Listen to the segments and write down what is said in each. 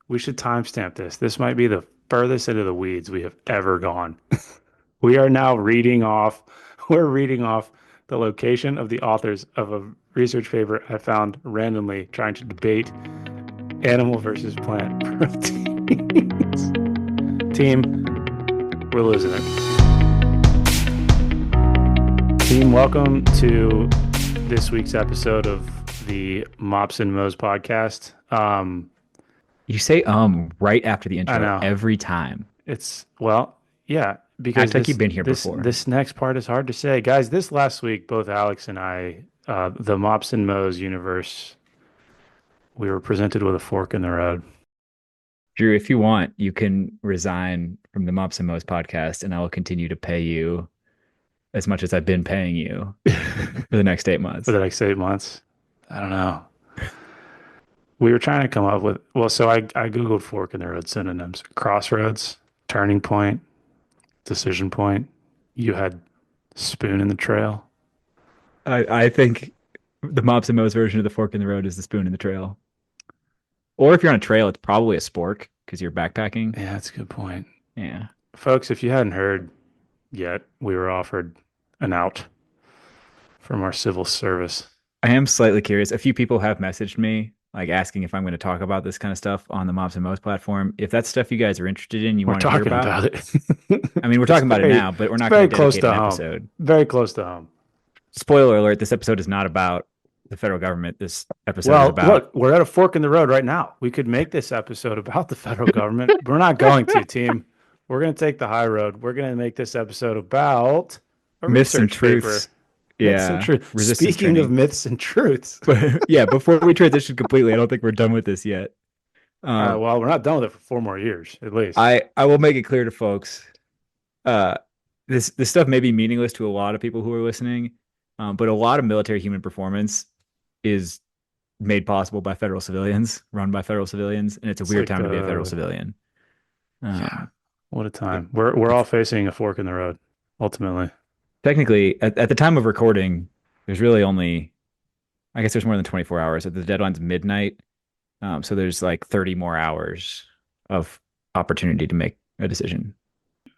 We should timestamp this. This might be the furthest into the weeds we have ever gone. We are now reading off, we're reading off the location of the authors of a research paper I found randomly trying to debate animal versus plant proteins. Team, we're losing it. Team, welcome to this week's episode of the Mops and Mo's podcast. You say right after the I intro know every time. yeah, because Act like you've this been here this before. this next part is hard to say, guys. This last week, both Alex and I, the Mops and Mo's universe, we were presented with a fork in the road. Drew, if you want, you can resign from the Mops and Mo's podcast and I will continue to pay you as much as I've been paying you for the next 8 months. For the next 8 months. I don't know. We were trying to come up with so I googled fork in the road synonyms: crossroads, turning point, decision point. You had spoon in the trail. I think the Mops and Mo's version of the fork in the road is the spoon in the trail. Or if you're on a trail, it's probably a spork because you're backpacking. Yeah, that's a good point. Yeah. Folks, if you hadn't heard yet, we were offered an out from our civil service. I am slightly curious. A few people have messaged me like asking if I'm going to talk about this kind of stuff on the Mops and Mo's platform. If that's stuff you guys are interested in, you We're want to hear talking about, about it. I mean, we're It's talking about it now, but we're not going very to close dedicate to an home. episode. Very close to home. Spoiler alert, this episode is not about the federal government. This episode is Well, about look, we're at a fork in the road right now. We could make this episode about the federal government. We're not going to, team. We're going to take the high road. We're going to make this episode about a myths and research paper. truths. Myths and Yeah, truths. resistance Speaking of training. myths and truths, But yeah, before we transition completely, I don't think we're done with this yet. Um, well, we're not done with it for 4 more years, at least. I will make it clear to folks. Uh, this stuff may be meaningless to a lot of people who are listening, but a lot of military human performance is made possible by federal civilians, run by federal civilians, and it's a It's weird like time to be a federal civilian. yeah, Um, what a time. We're all it's facing a fork in the road, ultimately. technically at the time of recording, there's really only, I guess there's more than 24 hours. The deadline's midnight. So there's like 30 more hours of opportunity to make a decision.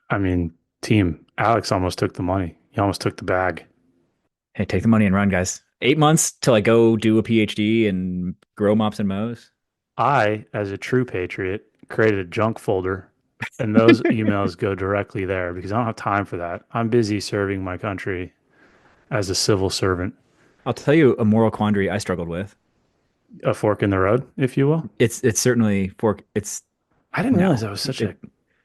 I mean, team, Alex almost took the money. He almost took the bag. Hey, take the money and run, guys. 8 months till I go do a PhD and grow mops and mows. I, as a true patriot, created a junk folder, and those emails go directly there because I don't have time for that. I'm busy serving my country as a civil servant. I'll tell you a moral quandary I struggled with. A fork in the road, if you will. It's certainly for it's I didn't realize no. that was such It,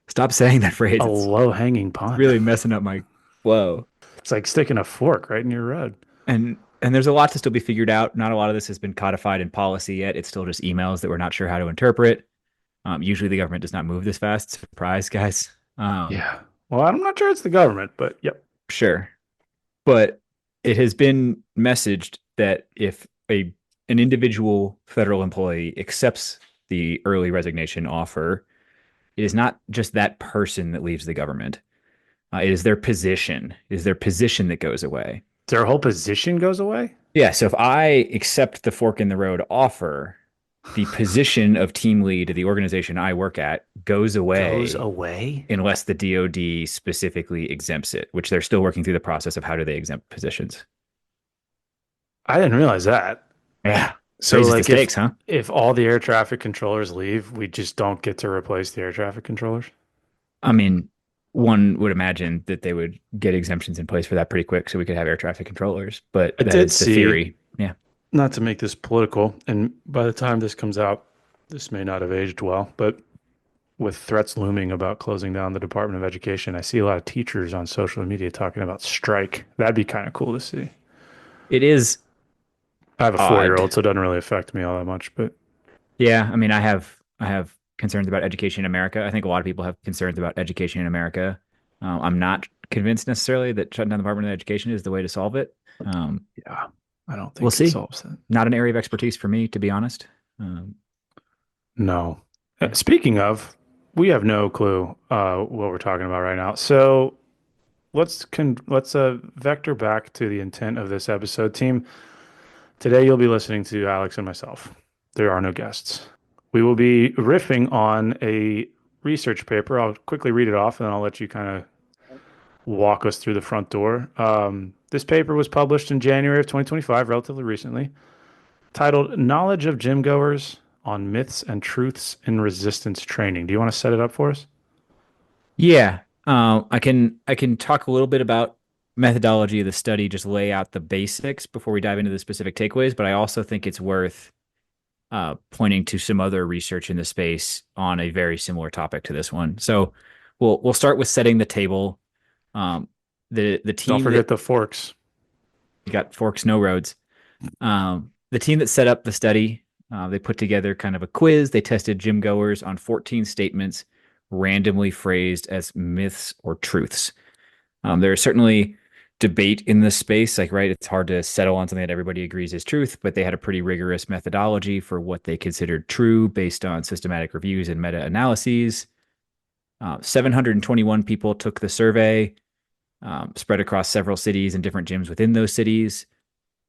stop saying that phrase. a It's low hanging pun. really messing up my flow. It's like sticking a fork right in your road. And there's a lot to still be figured out. Not a lot of this has been codified in policy yet. It's still just emails that we're not sure how to interpret. Usually the government does not move this fast. Surprise, guys. Yeah. Well, I'm not sure it's the government, but yep. Sure. But it has been messaged that if an individual federal employee accepts the early resignation offer, it is not just that person that leaves the government. It is their position. It is their position that goes away. Their whole position goes away. Yeah. So if I accept the fork in the road offer, the position of team lead of the organization I work at goes Goes away away? unless the DoD specifically exempts it, which they're still working through the process of how do they exempt positions. I didn't realize that. Yeah. So Raises the like if stakes, huh? if all the air traffic controllers leave, we just don't get to replace the air traffic controllers? I mean, one would imagine that they would get exemptions in place for that pretty quick so we could have air traffic controllers, but I that did is the see, theory. Yeah. not to make this political, and by the time this comes out, this may not have aged well, but with threats looming about closing down the Department of Education, I see a lot of teachers on social media talking about strike. That'd be kind of cool to see. It is I have a 4 year odd. old, so it doesn't really affect me all that much, but Yeah, I mean, I have concerns about education in America. I think a lot of people have concerns about education in America. I'm not convinced necessarily that shutting down the Department of Education is the way to solve it. Um, yeah, I don't we'll think it see. solves that. Not an area of expertise for me, to be honest. Um, No. yeah. Speaking of, we have no clue what we're talking about right now. So let's vector back to the intent of this episode, team. Today you'll be listening to Alex and myself. There are no guests. We will be riffing on a research paper. I'll quickly read it off and then I'll let you kind of walk us through the front door. This paper was published in January of 2025, relatively recently, titled Knowledge of Gym Goers on Myths and Truths in Resistance Training. Do you want to set it up for us? Yeah, I can talk a little bit about methodology of the study, just lay out the basics before we dive into the specific takeaways. But I also think it's worth pointing to some other research in the space on a very similar topic to this one. So we'll start with setting the table. Um, the Don't team forget that the forks. got forks, no roads. The team that set up the study, they put together kind of a quiz. They tested gym goers on 14 statements randomly phrased as myths or truths. There is certainly debate in this space. Like, right, it's hard to settle on something that everybody agrees is truth, but they had a pretty rigorous methodology for what they considered true based on systematic reviews and meta analyses. 721 people took the survey, spread across several cities and different gyms within those cities.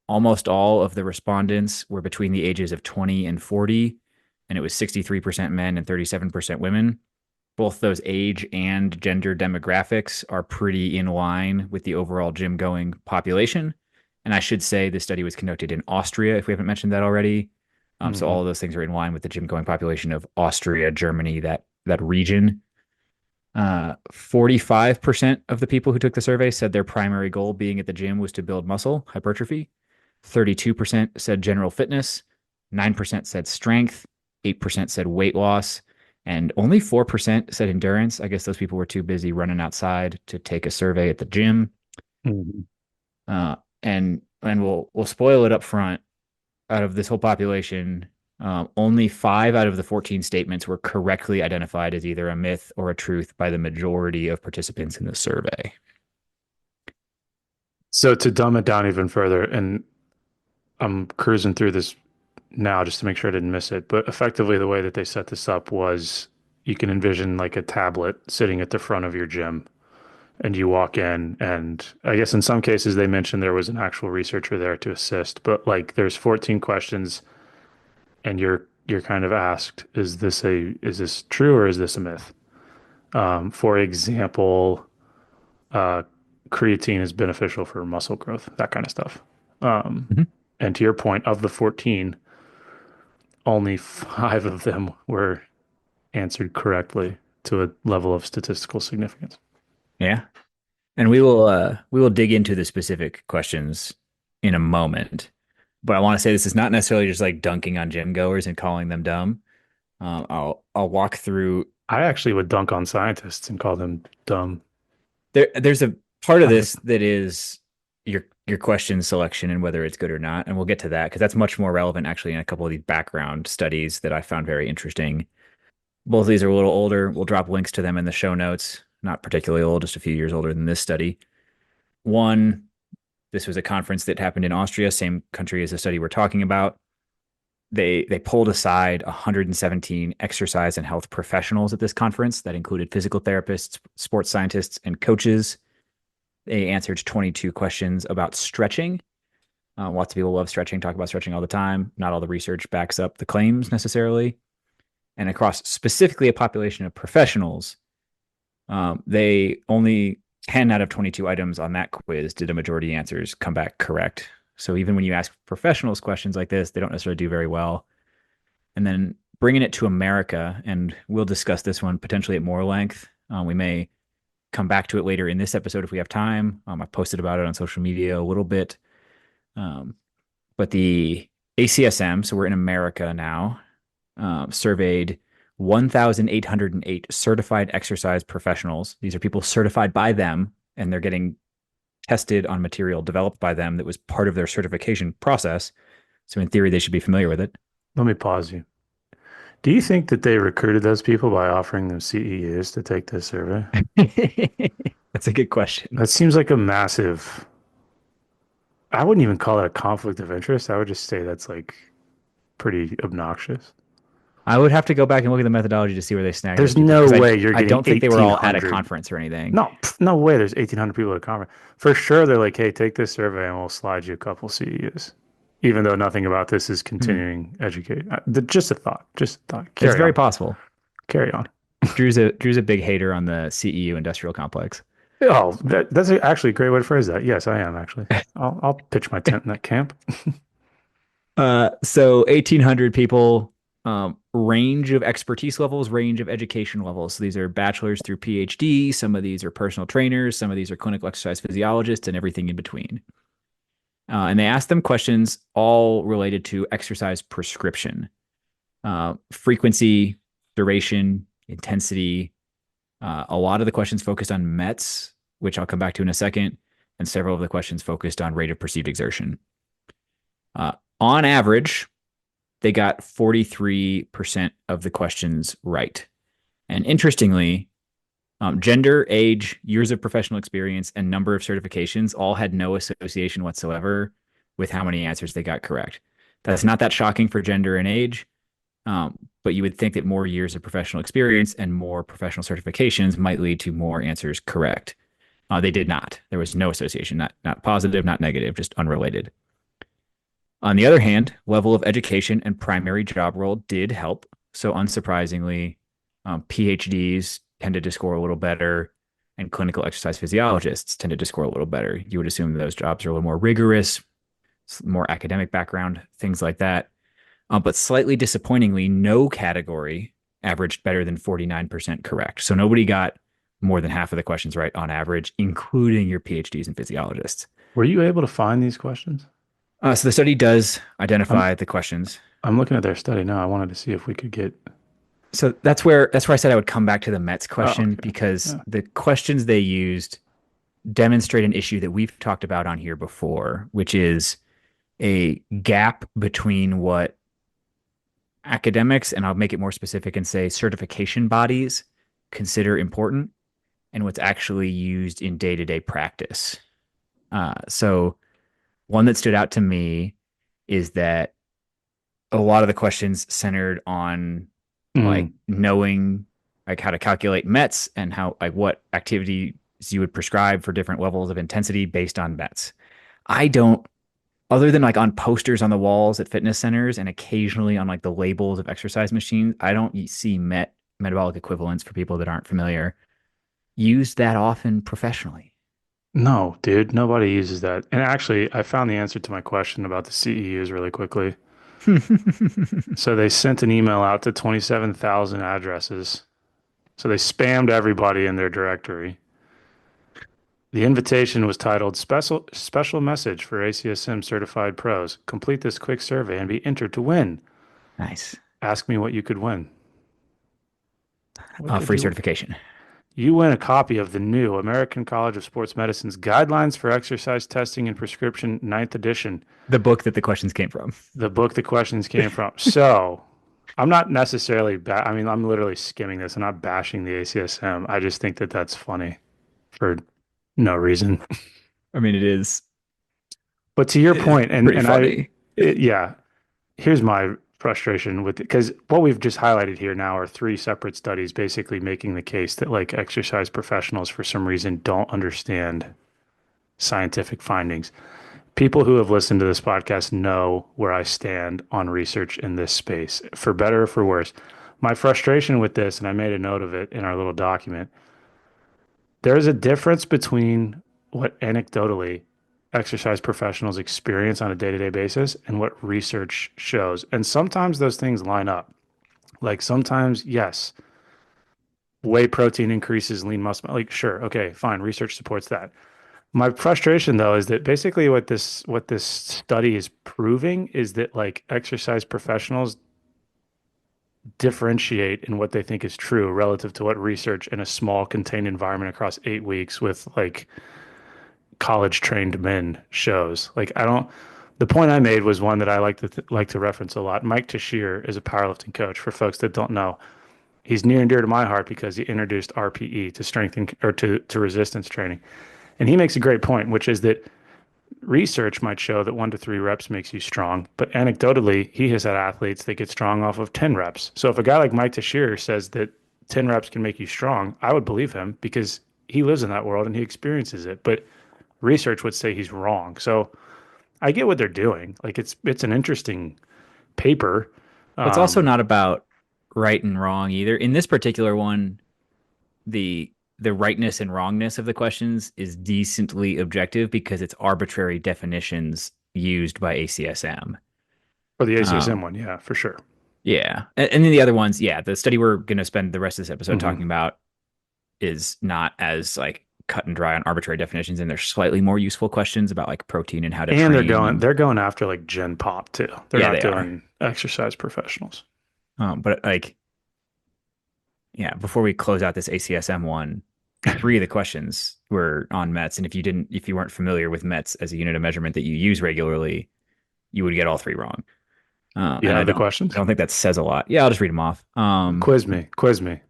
Almost all of the respondents were between the ages of 20 and 40, and it was 63% men and 37% women. Both those age and gender demographics are pretty in line with the overall gym going population. And I should say the study was conducted in Austria, if we haven't mentioned that already. So Hmm. all of those things are in line with the gym going population of Austria, Germany, that region. 45% of the people who took the survey said their primary goal being at the gym was to build muscle, hypertrophy. 32% said general fitness. 9% said strength. 8% said weight loss. And only 4% said endurance. I guess those people were too busy running outside to take a survey at the gym. Hmm. And we'll spoil it up front. Out of this whole population, only 5 out of the 14 statements were correctly identified as either a myth or a truth by the majority of participants in the survey. So to dumb it down even further, and I'm cruising through this now just to make sure I didn't miss it, but effectively the way that they set this up was you can envision like a tablet sitting at the front of your gym and you walk in and I guess in some cases they mentioned there was an actual researcher there to assist, but like there's 14 questions and you're kind of asked, is this true or is this a myth? For example, uh, creatine is beneficial for muscle growth, that kind of stuff. Um, Mhm. and to your point, of the 14, only 5 of them were answered correctly to a level of statistical significance. Yeah. And we will dig into the specific questions in a moment. But I want to say this is not necessarily just like dunking on gym goers and calling them dumb. I'll walk through. I actually would dunk on scientists and call them dumb. There's a part of I have, this that is your question selection and whether it's good or not, and we'll get to that because that's much more relevant actually in a couple of these background studies that I found very interesting. Both of these are a little older. We'll drop links to them in the show notes. Not particularly old, just a few years older than this study. One, this was a conference that happened in Austria, same country as the study we're talking about. They pulled aside 117 exercise and health professionals at this conference. That included physical therapists, sports scientists, and coaches. They answered 22 questions about stretching. Lots of people love stretching, talk about stretching all the time. Not all the research backs up the claims necessarily. And across specifically a population of professionals, they only 10 out of 22 items on that quiz did a majority answers come back correct. So even when you ask professionals questions like this, they don't necessarily do very well. And then bringing it to America, and we'll discuss this one potentially at more length. We may come back to it later in this episode if we have time. I posted about it on social media a little bit. Um, but the ACSM, so we're in America now, surveyed 1,808 certified exercise professionals. These are people certified by them, and they're getting tested on material developed by them that was part of their certification process. So, in theory, they should be familiar with it. let me pause you. Do you think that they recruited those people by offering them CEUs to take this survey? That's a good question. That seems like a massive, I wouldn't even call it a conflict of interest. I would just say that's like pretty obnoxious. I would have to go back and look at the methodology to see where they snagged those There's people no because I way you're I getting don't think they were all at a 1,800. conference or anything. No, no way. There's 1,800 people at a conference. For sure, they're like, hey, take this survey and we'll slide you a couple CEUs. even though nothing about this is Hmm. continuing education. Just a thought. Just a thought. It's Carry very on. possible. Carry on. Drew's a big hater on the CEU industrial complex. Oh, that's actually a great way to phrase that. Yes, I am actually. I'll pitch my tent in that camp. So 1,800 people, range of expertise levels, range of education levels. So these are bachelor's through PhD. Some of these are personal trainers. Some of these are clinical exercise physiologists and everything in between. And they asked them questions all related to exercise prescription, frequency, duration, intensity. A lot of the questions focused on METs, which I'll come back to in a second, and several of the questions focused on rate of perceived exertion. On average, they got 43% of the questions right. And interestingly, gender, age, years of professional experience, and number of certifications all had no association whatsoever with how many answers they got correct. That's not that shocking for gender and age, but you would think that more years of professional experience and more professional certifications might lead to more answers correct. They did not. There was no association, not positive, not negative, just unrelated. On the other hand, level of education and primary job role did help. So, unsurprisingly, PhDs tended to score a little better, and clinical exercise physiologists tended to score a little better. You would assume those jobs are a little more rigorous, more academic background, things like that. But slightly disappointingly, no category averaged better than 49% correct. So, nobody got more than half of the questions right on average, including your PhDs and physiologists. Were you able to find these questions? So the study does I'm identify the questions. I'm looking at their study now. I wanted to see if we could get. So that's where I said I would come back to the Mets Oh, question okay. because Yeah. the questions they used demonstrate an issue that we've talked about on here before, which is a gap between what academics, and I'll make it more specific and say certification bodies consider important and what's actually used in day-to-day practice. So one that stood out to me is that a lot of the questions centered on like Mm. knowing like how to calculate METs and how like what activities you would prescribe for different levels of intensity based on METs. I don't, other than like on posters on the walls at fitness centers and occasionally on like the labels of exercise machines, I don't see metabolic equivalents for people that aren't familiar used that often professionally. No, dude, nobody uses that. And actually, I found the answer to my question about the CEUs really quickly. So they sent an email out to 27,000 addresses. So they spammed everybody in their directory. The invitation was titled Special Message for ACSM Certified Pros. Complete this quick survey and be entered to win. Nice. Ask me what you could win. What could Free you certification. You win a copy of the new American College of Sports Medicine's Guidelines for Exercise Testing and Prescription, ninth edition, The book that the questions came from. the book the questions came from. So I'm not necessarily, I mean, I'm literally skimming this. I'm not bashing the ACSM. I just think that that's funny for no reason. I mean, But to your it is point, pretty funny. yeah, here's my frustration with it because what we've just highlighted here now are three separate studies basically making the case that like exercise professionals for some reason don't understand scientific findings. People who have listened to this podcast know where I stand on research in this space, for better or for worse. My frustration with this, and I made a note of it in our little document, there is a difference between what anecdotally exercise professionals experience on a day to day basis and what research shows. And sometimes those things line up. Like sometimes, yes, whey protein increases lean muscle. Like, sure, okay, fine. Research supports that. My frustration though is that basically what this study is proving is that like exercise professionals differentiate in what they think is true relative to what research in a small contained environment across 8 weeks with like college trained men shows. Like I don't the point I made was one that I like to reference a lot. Mike Tashir is a powerlifting coach for folks that don't know. He's near and dear to my heart because he introduced RPE to strength and, or to resistance training. And he makes a great point, which is that research might show that 1 to 3 reps makes you strong, but anecdotally, he has had athletes that get strong off of 10 reps. So if a guy like Mike Tashir says that 10 reps can make you strong, I would believe him because he lives in that world and he experiences it. But research would say he's wrong. So I get what they're doing. Like it's an interesting paper. But it's also Um, not about right and wrong either. In this particular one, the the rightness and wrongness of the questions is decently objective because it's arbitrary definitions used by ACSM. for the ACSM Um, one, yeah, for sure. yeah, and then the other ones, yeah, the study we're going to spend the rest of this episode Hmm. talking about is not as like cut and dry on arbitrary definitions, and there's slightly more useful questions about like protein and how to And train, and they're going after like Gen Pop too. They're yeah, not they are. doing exercise professionals. But like, yeah, before we close out this ACSM one, three of the questions were on METs, and if you weren't familiar with METs as a unit of measurement that you use regularly, you would get all three wrong. You And have the I questions? don't think that says a lot. Yeah, I'll just read them off. Quiz me, quiz me.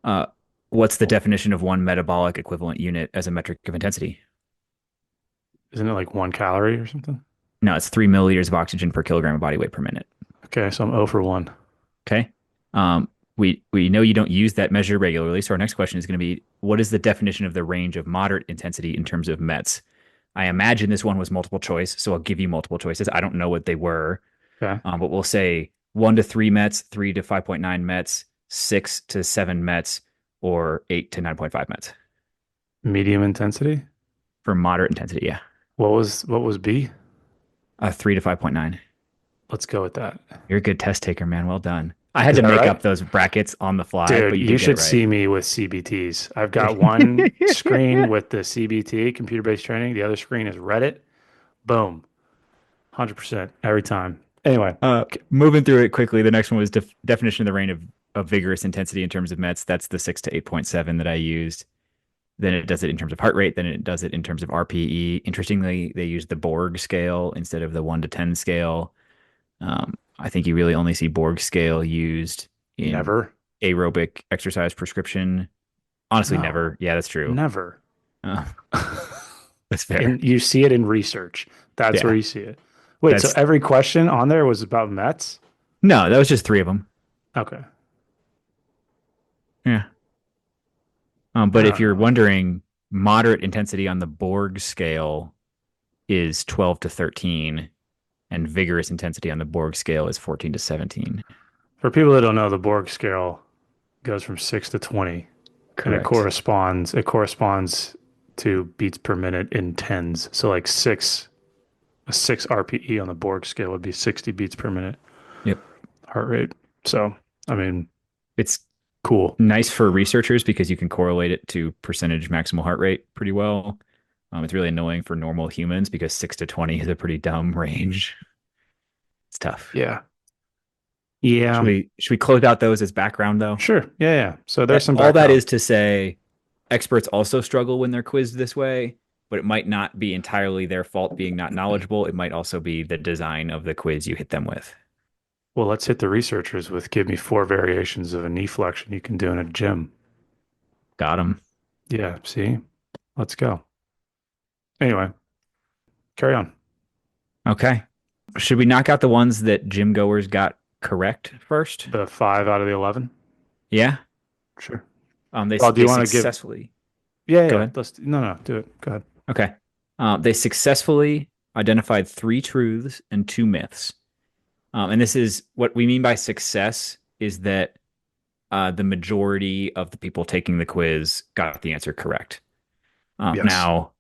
Uh, what's the definition of one metabolic equivalent unit as a metric of intensity? Isn't it like 1 calorie or something? No, it's 3 milliliters of oxygen per kilogram of body weight per minute. Okay, so I'm 0 for 1. Okay. We know you don't use that measure regularly, so our next question is going to be, what is the definition of the range of moderate intensity in terms of METs? I imagine this one was multiple choice, so I'll give you multiple choices. I don't know what they were, Okay. but we'll say 1 to 3 METs, 3 to 5.9 METs, 6 to 7 METs, or 8 to 9.5 METs Medium intensity? for moderate intensity. Yeah, What was B? 3 to 5.9. Let's go with that. You're a good test taker, man. Well done. I had Is to that make right? up those brackets on the fly, Dude, but you you did get it should right. see me with CBTs. I've got one screen with the CBT, computer-based training. The other screen is Reddit. Boom. 100% every time. Anyway, Moving through it quickly, the next one was definition of the range of vigorous intensity in terms of METs. That's the 6 to 8.7 that I used. Then it does it in terms of heart rate. Then it does it in terms of RPE. Interestingly, they use the Borg scale instead of the 1 to 10 scale. I think you really only see Borg scale used in never. aerobic exercise prescription. Honestly, No, never. Yeah, that's true. never. Uh, that's fair. And you see it in research. That's where Yeah, you see it. Wait, so that's every question on there was about Mets? no, that was just three of them. Okay. Yeah. I But if don't you're know. wondering, moderate intensity on the Borg scale is 12 to 13, and vigorous intensity on the Borg scale is 14 to 17. For people that don't know, the Borg scale goes from 6 to 20, and it Correct. corresponds to beats per minute in tens. So like a 6 RPE on the Borg scale would be 60 beats per minute Yep. heart rate. So, I mean, It's cool. nice for researchers because you can correlate it to percentage maximal heart rate pretty well. It's really annoying for normal humans because 6 to 20 is a pretty dumb range. It's tough. Yeah. Yeah. Should we close out those as background though? Sure. Yeah, yeah. So there's That some all that background. is to say, experts also struggle when they're quizzed this way, but it might not be entirely their fault being not knowledgeable. It might also be the design of the quiz you hit them with. Well, let's hit the researchers with give me 4 variations of a knee flexion you can do in a gym. Got them. Yeah, see? Let's go. Anyway, carry on. Okay. Should we knock out the ones that gym goers got correct first? The 5 out of the 11. Yeah. Sure. Well, do They you want to give? successfully Yeah, go yeah. ahead. No, do it. Go ahead. Okay. They successfully identified three truths and two myths. And this is what we mean by success is that the majority of the people taking the quiz got the answer correct. Yes. Now,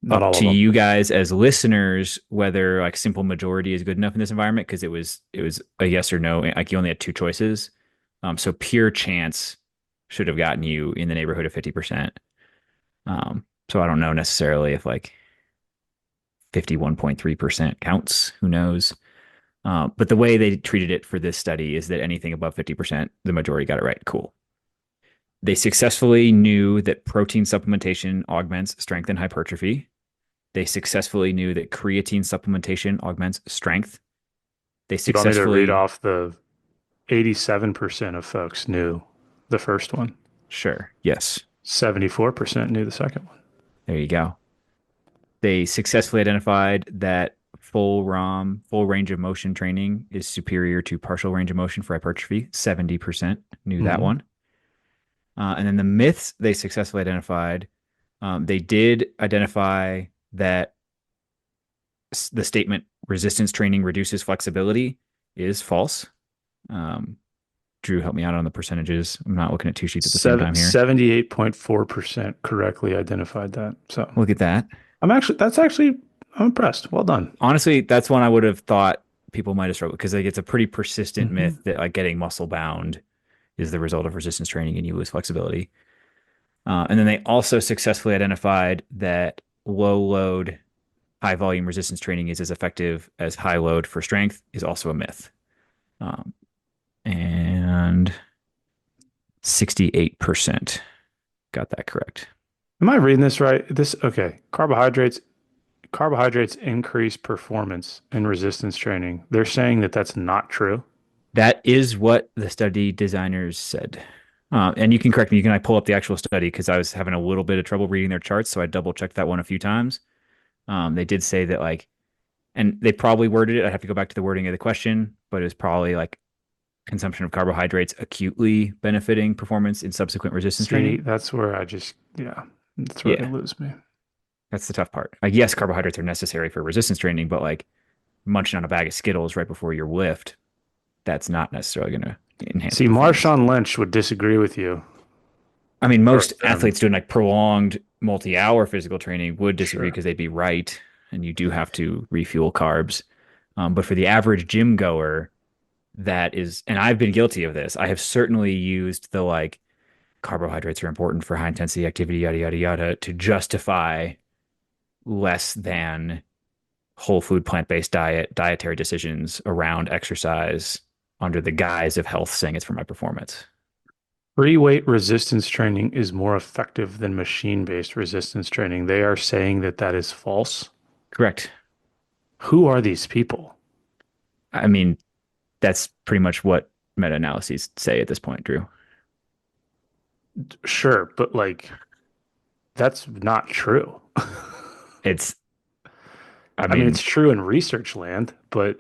Not up all of to them. you guys as listeners whether like simple majority is good enough in this environment because it was a yes or no. Like you only had two choices. So pure chance should have gotten you in the neighborhood of 50%. So I don't know necessarily if like 51.3% counts. Who knows? But the way they treated it for this study is that anything above 50%, the majority got it right. Cool. They successfully knew that protein supplementation augments strength and hypertrophy. They successfully knew that creatine supplementation augments strength. They You want me to read successfully, off the 87% of folks knew the first one. sure, yes, 74% knew the second one. there you go. They successfully identified that full range of motion training is superior to partial range of motion for hypertrophy. 70% knew that Hmm. one. And then the myths they successfully identified, they did identify that the statement resistance training reduces flexibility is false. Um, Drew, help me out on the percentages. I'm not looking at two sheets at the same time here. 78.4% correctly identified that. So Look at that. I'm impressed. Well done. Honestly, that's one I would have thought people might have struggled because like it's a pretty persistent Hmm. myth that like getting muscle bound is the result of resistance training and you lose flexibility. And then they also successfully identified that low load, high volume resistance training is as effective as high load for strength is also a myth. Um, and 68% got that correct. Am I reading this right? Okay. Carbohydrates increase performance in resistance training. They're saying that that's not true. That is what the study designers said. And you can correct me. You can I pull up the actual study because I was having a little bit of trouble reading their charts, so I double checked that one a few times. They did say that like, and they probably worded it. I'd have to go back to the wording of the question, but it was probably like consumption of carbohydrates acutely benefiting performance in subsequent resistance See, training. yeah, that's where they Yeah, lose me. that's the tough part. Like, yes, carbohydrates are necessary for resistance training, but like munching on a bag of Skittles right before your lift, that's not necessarily going to enhance See, performance. Marshawn Lynch would disagree with you, I mean, or most them. athletes doing like prolonged multi-hour physical training would disagree Sure. because they'd be right, and you do have to refuel carbs. But for the average gym goer, that is, and I've been guilty of this. I have certainly used the like carbohydrates are important for high intensity activity, yada yada yada, to justify less than whole food plant-based dietary decisions around exercise under the guise of health, saying it's for my performance. Free weight resistance training is more effective than machine-based resistance training. They are saying that that is false. Correct. Who are these people? I mean, that's pretty much what meta-analyses say at this point, Drew. Sure, but like that's not true. It's, I I mean, it's mean, true in research land, but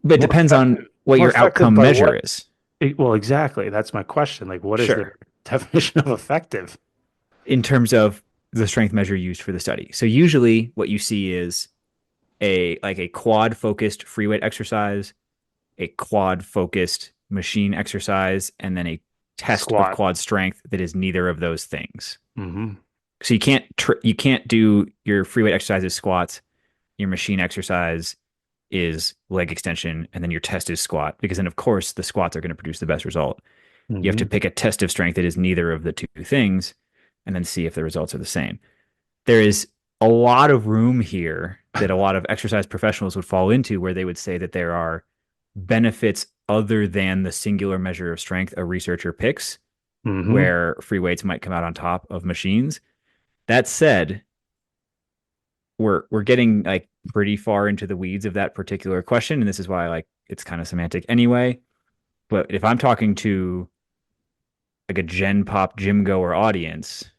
but it more depends on effective. what More your effective outcome by measure what? is. Well, exactly. That's my question. Like, what is their Sure. definition of effective? In terms of the strength measure used for the study. So usually what you see is a like a quad focused free weight exercise, a quad focused machine exercise, and then a test of Squat. quad strength that is neither of those things. Hmm. So you can't do your free weight exercises squats, your machine exercise is leg extension, and then your test is squat because then of course the squats are going to produce the best result. You have to Hmm. pick a test of strength that is neither of the two things and then see if the results are the same. There is a lot of room here that a lot of exercise professionals would fall into where they would say that there are benefits other than the singular measure of strength a researcher picks Hmm. where free weights might come out on top of machines. That said, we're getting like pretty far into the weeds of that particular question and this is why like it's kind of semantic anyway. But if I'm talking to like a gen pop gym goer audience,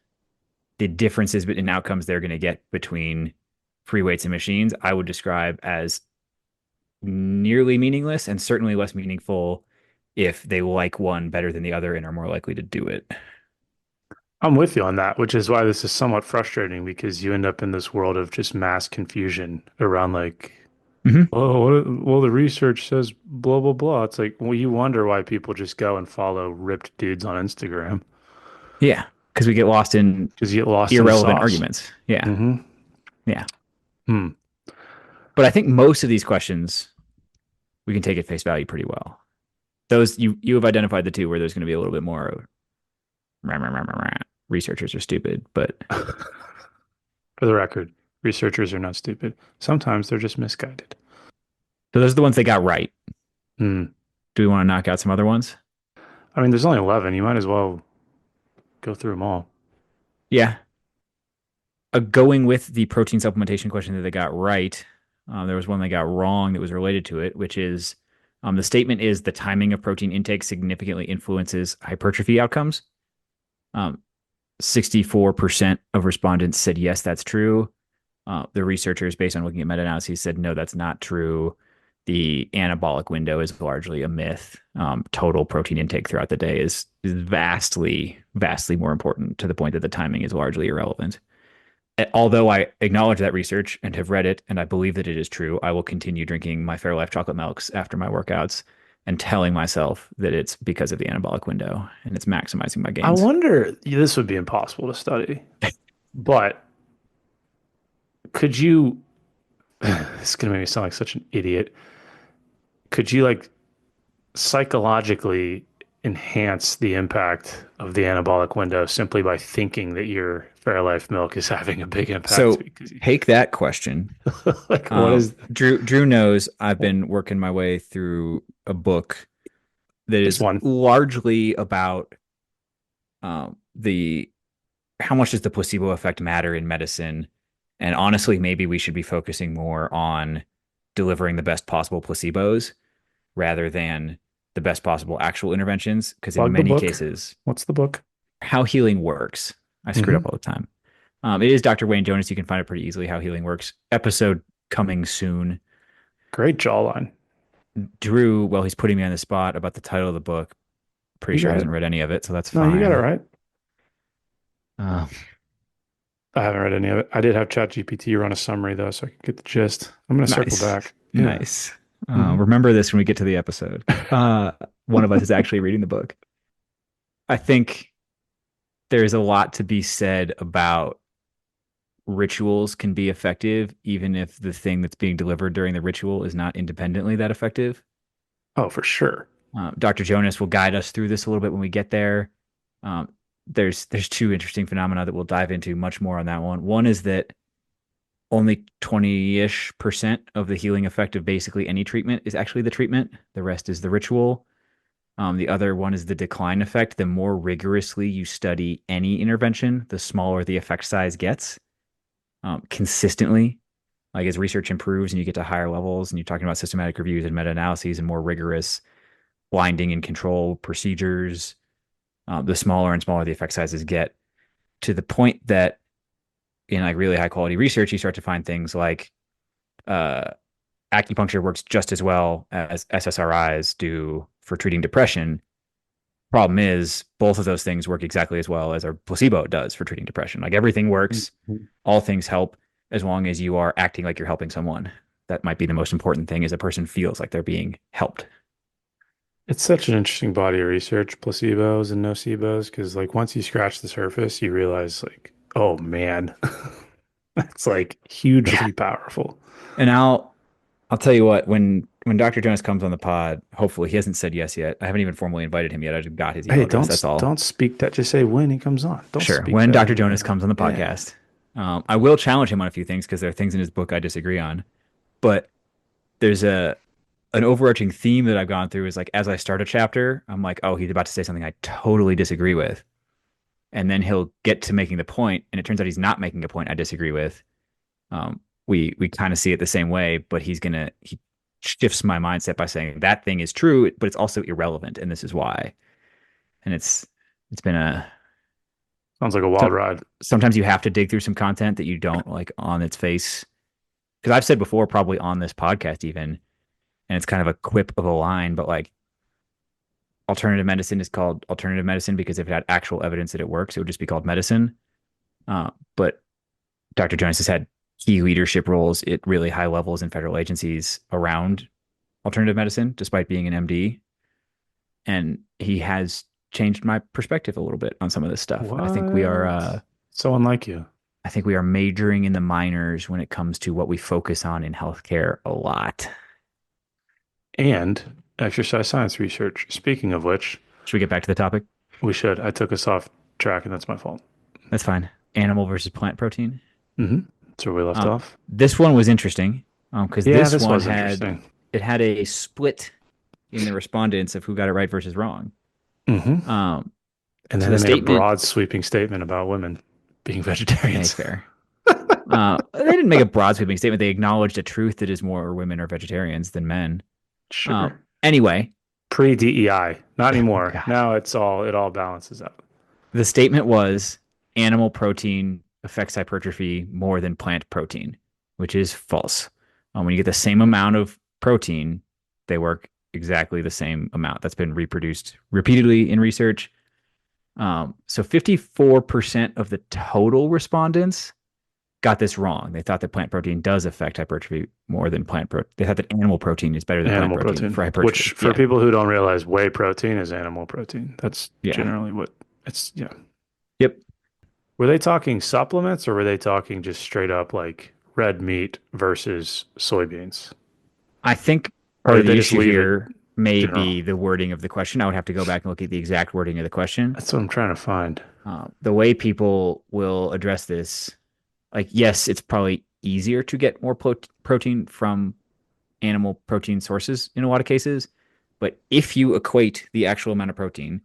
the differences in outcomes they're going to get between free weights and machines, I would describe as nearly meaningless and certainly less meaningful if they like one better than the other and are more likely to do it. I'm with you on that, which is why this is somewhat frustrating because you end up in this world of just mass confusion around like, Mm-hmm. oh, well, the research says blah, blah, blah. It's like, well, you wonder why people just go and follow ripped dudes on Instagram Yeah, because we get lost in because you get lost in the irrelevant sauce. arguments. Yeah, Hmm. yeah. Hmm. But I think most of these questions we can take at face value pretty well. Those you have identified the two where there's going to be a little bit more rah, rah, rah, rah, rah. Researchers are stupid, but For the record, researchers are not stupid. Sometimes they're just misguided. so those are the ones they got right. Hmm. Do we want to knock out some other ones? I mean, there's only 11. You might as well go through them all. Yeah, going with the protein supplementation question that they got right, there was one they got wrong that was related to it, which is the statement is the timing of protein intake significantly influences hypertrophy outcomes. Um, 64% of respondents said yes, that's true. The researchers, based on looking at meta analyses, said no, that's not true. The anabolic window is largely a myth. Total protein intake throughout the day is vastly, vastly more important to the point that the timing is largely irrelevant. although I acknowledge that research and have read it and I believe that it is true, I will continue drinking my Fairlife chocolate milks after my workouts and telling myself that it's because of the anabolic window and it's maximizing my I gains. wonder, this would be impossible to study, but could you, this is going to make me sound like such an idiot. Could you like psychologically enhance the impact of the anabolic window simply by thinking that your Fairlife milk is having a big impact So because you, take that question. like, what is Drew knows I've been working my way through a book that this is one? largely about the how much does the placebo effect matter in medicine? And honestly, maybe we should be focusing more on delivering the best possible placebos rather than the best possible actual interventions. Because in Plug the many book. cases, What's the book? how healing works, I screwed up Hmm. all the time. It is Dr. Wayne Jonas. You can find it pretty easily. How healing works. Episode coming soon. Great jawline. Drew, well, he's putting me on the spot about the title of the book. Pretty You sure got it. hasn't read any of it, so that's No, you got it fine. right. Uh, I haven't read any of it. I did have ChatGPT run a summary though, so I could get the gist. I'm gonna circle nice, back. Yeah. nice. Hmm. Remember this when we get to the episode. One of us is actually reading the book. I think there's a lot to be said about rituals can be effective, even if the thing that's being delivered during the ritual is not independently that effective. Oh, for sure. Dr. Jonas will guide us through this a little bit when we get there. Um, there's two interesting phenomena that we'll dive into much more on that one. One is that only 20-ish% of the healing effect of basically any treatment is actually the treatment. The rest is the ritual. The other one is the decline effect. The more rigorously you study any intervention, the smaller the effect size gets consistently. Like as research improves and you get to higher levels and you're talking about systematic reviews and meta analyses and more rigorous blinding and control procedures, the smaller and smaller the effect sizes get to the point that in like really high quality research, you start to find things like uh, acupuncture works just as well as SSRIs do for treating depression. Problem is, both of those things work exactly as well as our placebo does for treating depression. Like everything works, Mhm. all things help as long as you are acting like you're helping someone. That might be the most important thing is a person feels like they're being helped. It's such an interesting body of research, placebos and nocebos, because like once you scratch the surface, you realize like, oh man, that's like Yeah. hugely powerful. And I'll tell you what, when Dr. Jonas comes on the pod, hopefully he hasn't said yes yet. I haven't even formally invited him yet. I just got his email Hey, address. That's all. don't speak that. Just say when he comes on. Don't Sure. speak When that Dr. into the Jonas night. comes on the Yeah. podcast, I will challenge him on a few things because there are things in his book I disagree on. But there's a an overarching theme that I've gone through is like as I start a chapter, I'm like, oh, he's about to say something I totally disagree with. And then he'll get to making the point, and it turns out he's not making a point I disagree with. We kind of see it the same way, but he shifts my mindset by saying that thing is true, but it's also irrelevant, and this is why. And it's been a Sounds like a wild so, ride. sometimes you have to dig through some content that you don't like on its face. Because I've said before, probably on this podcast even, and it's kind of a quip of a line, but like alternative medicine is called alternative medicine because if it had actual evidence that it works, it would just be called medicine. But Dr. Jones has had key leadership roles at really high levels in federal agencies around alternative medicine, despite being an MD. And he has changed my perspective a little bit on some of this stuff. What? So unlike you. I think we are majoring in the minors when it comes to what we focus on in healthcare a lot. And exercise science research. Speaking of which, Should we get back to the topic? we should. I took us off track, and that's my fault. That's fine. Animal versus plant protein. Hmm. That's where we left off. This one was interesting because Yeah, this this one was interesting. had a split in the respondents of who got it right versus wrong. Hmm. Um, And so then the they made a statement, broad, sweeping statement about women being hey, vegetarians. fair. They didn't make a broad sweeping statement. They acknowledged a truth that is more women are vegetarians than men. Sure. Anyway, Pre-DEI. Not oh anymore. god, Now it all balances out. the statement was animal protein affects hypertrophy more than plant protein, which is false. When you get the same amount of protein, they work exactly the same amount. That's been reproduced repeatedly in research. So 54% of the total respondents got this wrong. They thought that plant protein does affect hypertrophy more than plant protein. They thought that animal protein is better than plant Animal protein protein, for which hypertrophy. for Yeah. people who don't realize, whey protein is animal protein. That's Yeah. generally what it's, yeah. Yep. Were they talking supplements or were they talking just straight up like red meat versus soybeans? I think Or part of did they the just issue leave it here may general? be the wording of the question. I would have to go back and look at the exact wording of the question. That's what I'm trying to find. The way people will address this, like, yes, it's probably easier to get more protein from animal protein sources in a lot of cases. But if you equate the actual amount of protein,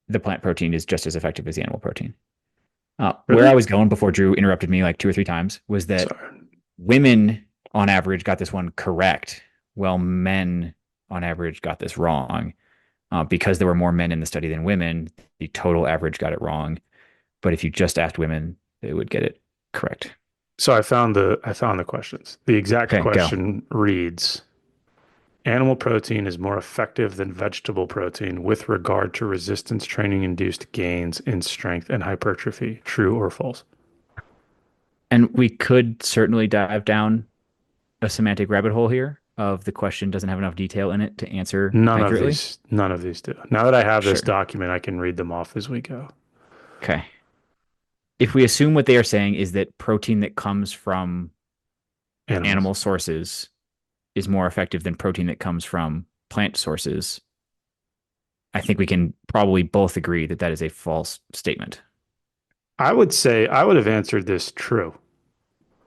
the plant protein is just as effective as the animal protein. Where I Really? was going before Drew interrupted me like two or three times was that Sorry. women on average got this one correct, while men on average got this wrong. Because there were more men in the study than women, the total average got it wrong. But if you just asked women, they would get it correct. So I found the questions. The exact Okay, go. question reads, animal protein is more effective than vegetable protein with regard to resistance training induced gains in strength and hypertrophy. True or false? And we could certainly dive down a semantic rabbit hole here of the question doesn't have enough detail in it to answer accurately. None of these do. Now that I have this Sure. document, I can read them off as we go. Okay. If we assume what they are saying is that protein that comes from Animals. animal sources is more effective than protein that comes from plant sources, I think we can probably both agree that that is a false statement. I would say I would have answered this true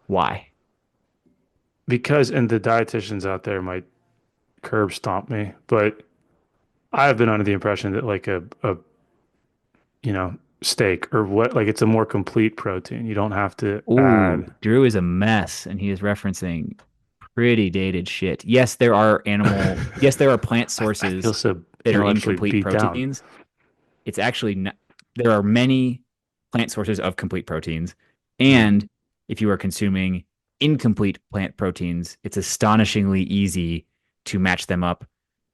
Why? because, and the dietitians out there might curb stomp me, but I've been under the impression that like steak or what, like it's a more complete protein. You don't have to Ooh, add. Drew is a mess and he is referencing pretty dated shit. Yes, there are plant I feel sources so that are intellectually incomplete beat down. proteins. It's actually not, there are many plant sources of complete proteins. Mhm. And if you are consuming incomplete plant proteins, it's astonishingly easy to match them up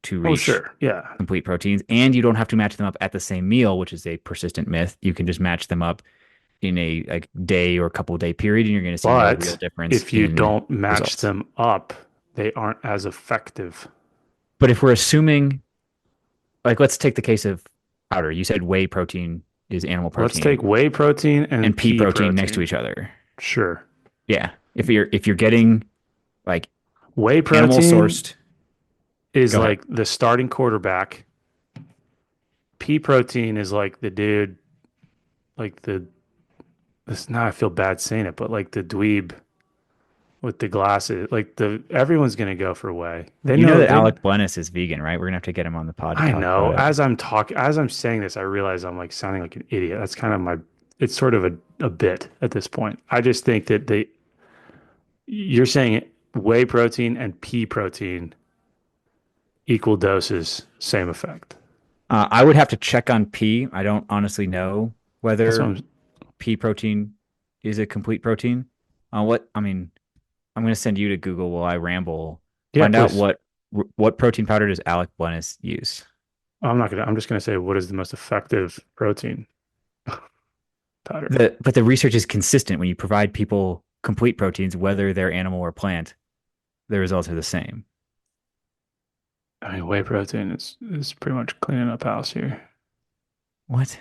to Oh, reach sure. Yeah. complete proteins. And you don't have to match them up at the same meal, which is a persistent myth. You can just match them up in a like day or couple day period, and you're going to see no real But difference if you in don't match results. them up, they aren't as effective. But if we're assuming, like, let's take the case of powder. You said whey protein is animal Let's protein take whey protein and and pea pea protein next to protein. each other. Sure. Yeah. If you're getting like Whey animal protein sourced, is go ahead. like the starting quarterback. Pea protein is like the dude, like this now I feel bad saying it, but like the dweeb with the glasses. Like the everyone's gonna go for whey. They You know know that they Alec Blennis is vegan, right? We're gonna have to get him on the pod to I talk about know. it. As I'm saying this, I realize I'm like sounding like an idiot. That's kind of my it's sort of a bit at this point. I just think that you're saying whey protein and pea protein equal doses, same effect. I would have to check on pea. I don't honestly know That's what whether I'm pea protein is a complete protein. What I mean, I'm going to send you to Google while I ramble. yeah, Find out please. what protein powder does Alec Blennis use? I'm just gonna say what is the most effective protein powder. But the research is consistent when you provide people complete proteins, whether they're animal or plant, the results are the same. I mean, whey protein is pretty much cleaning up house here. What?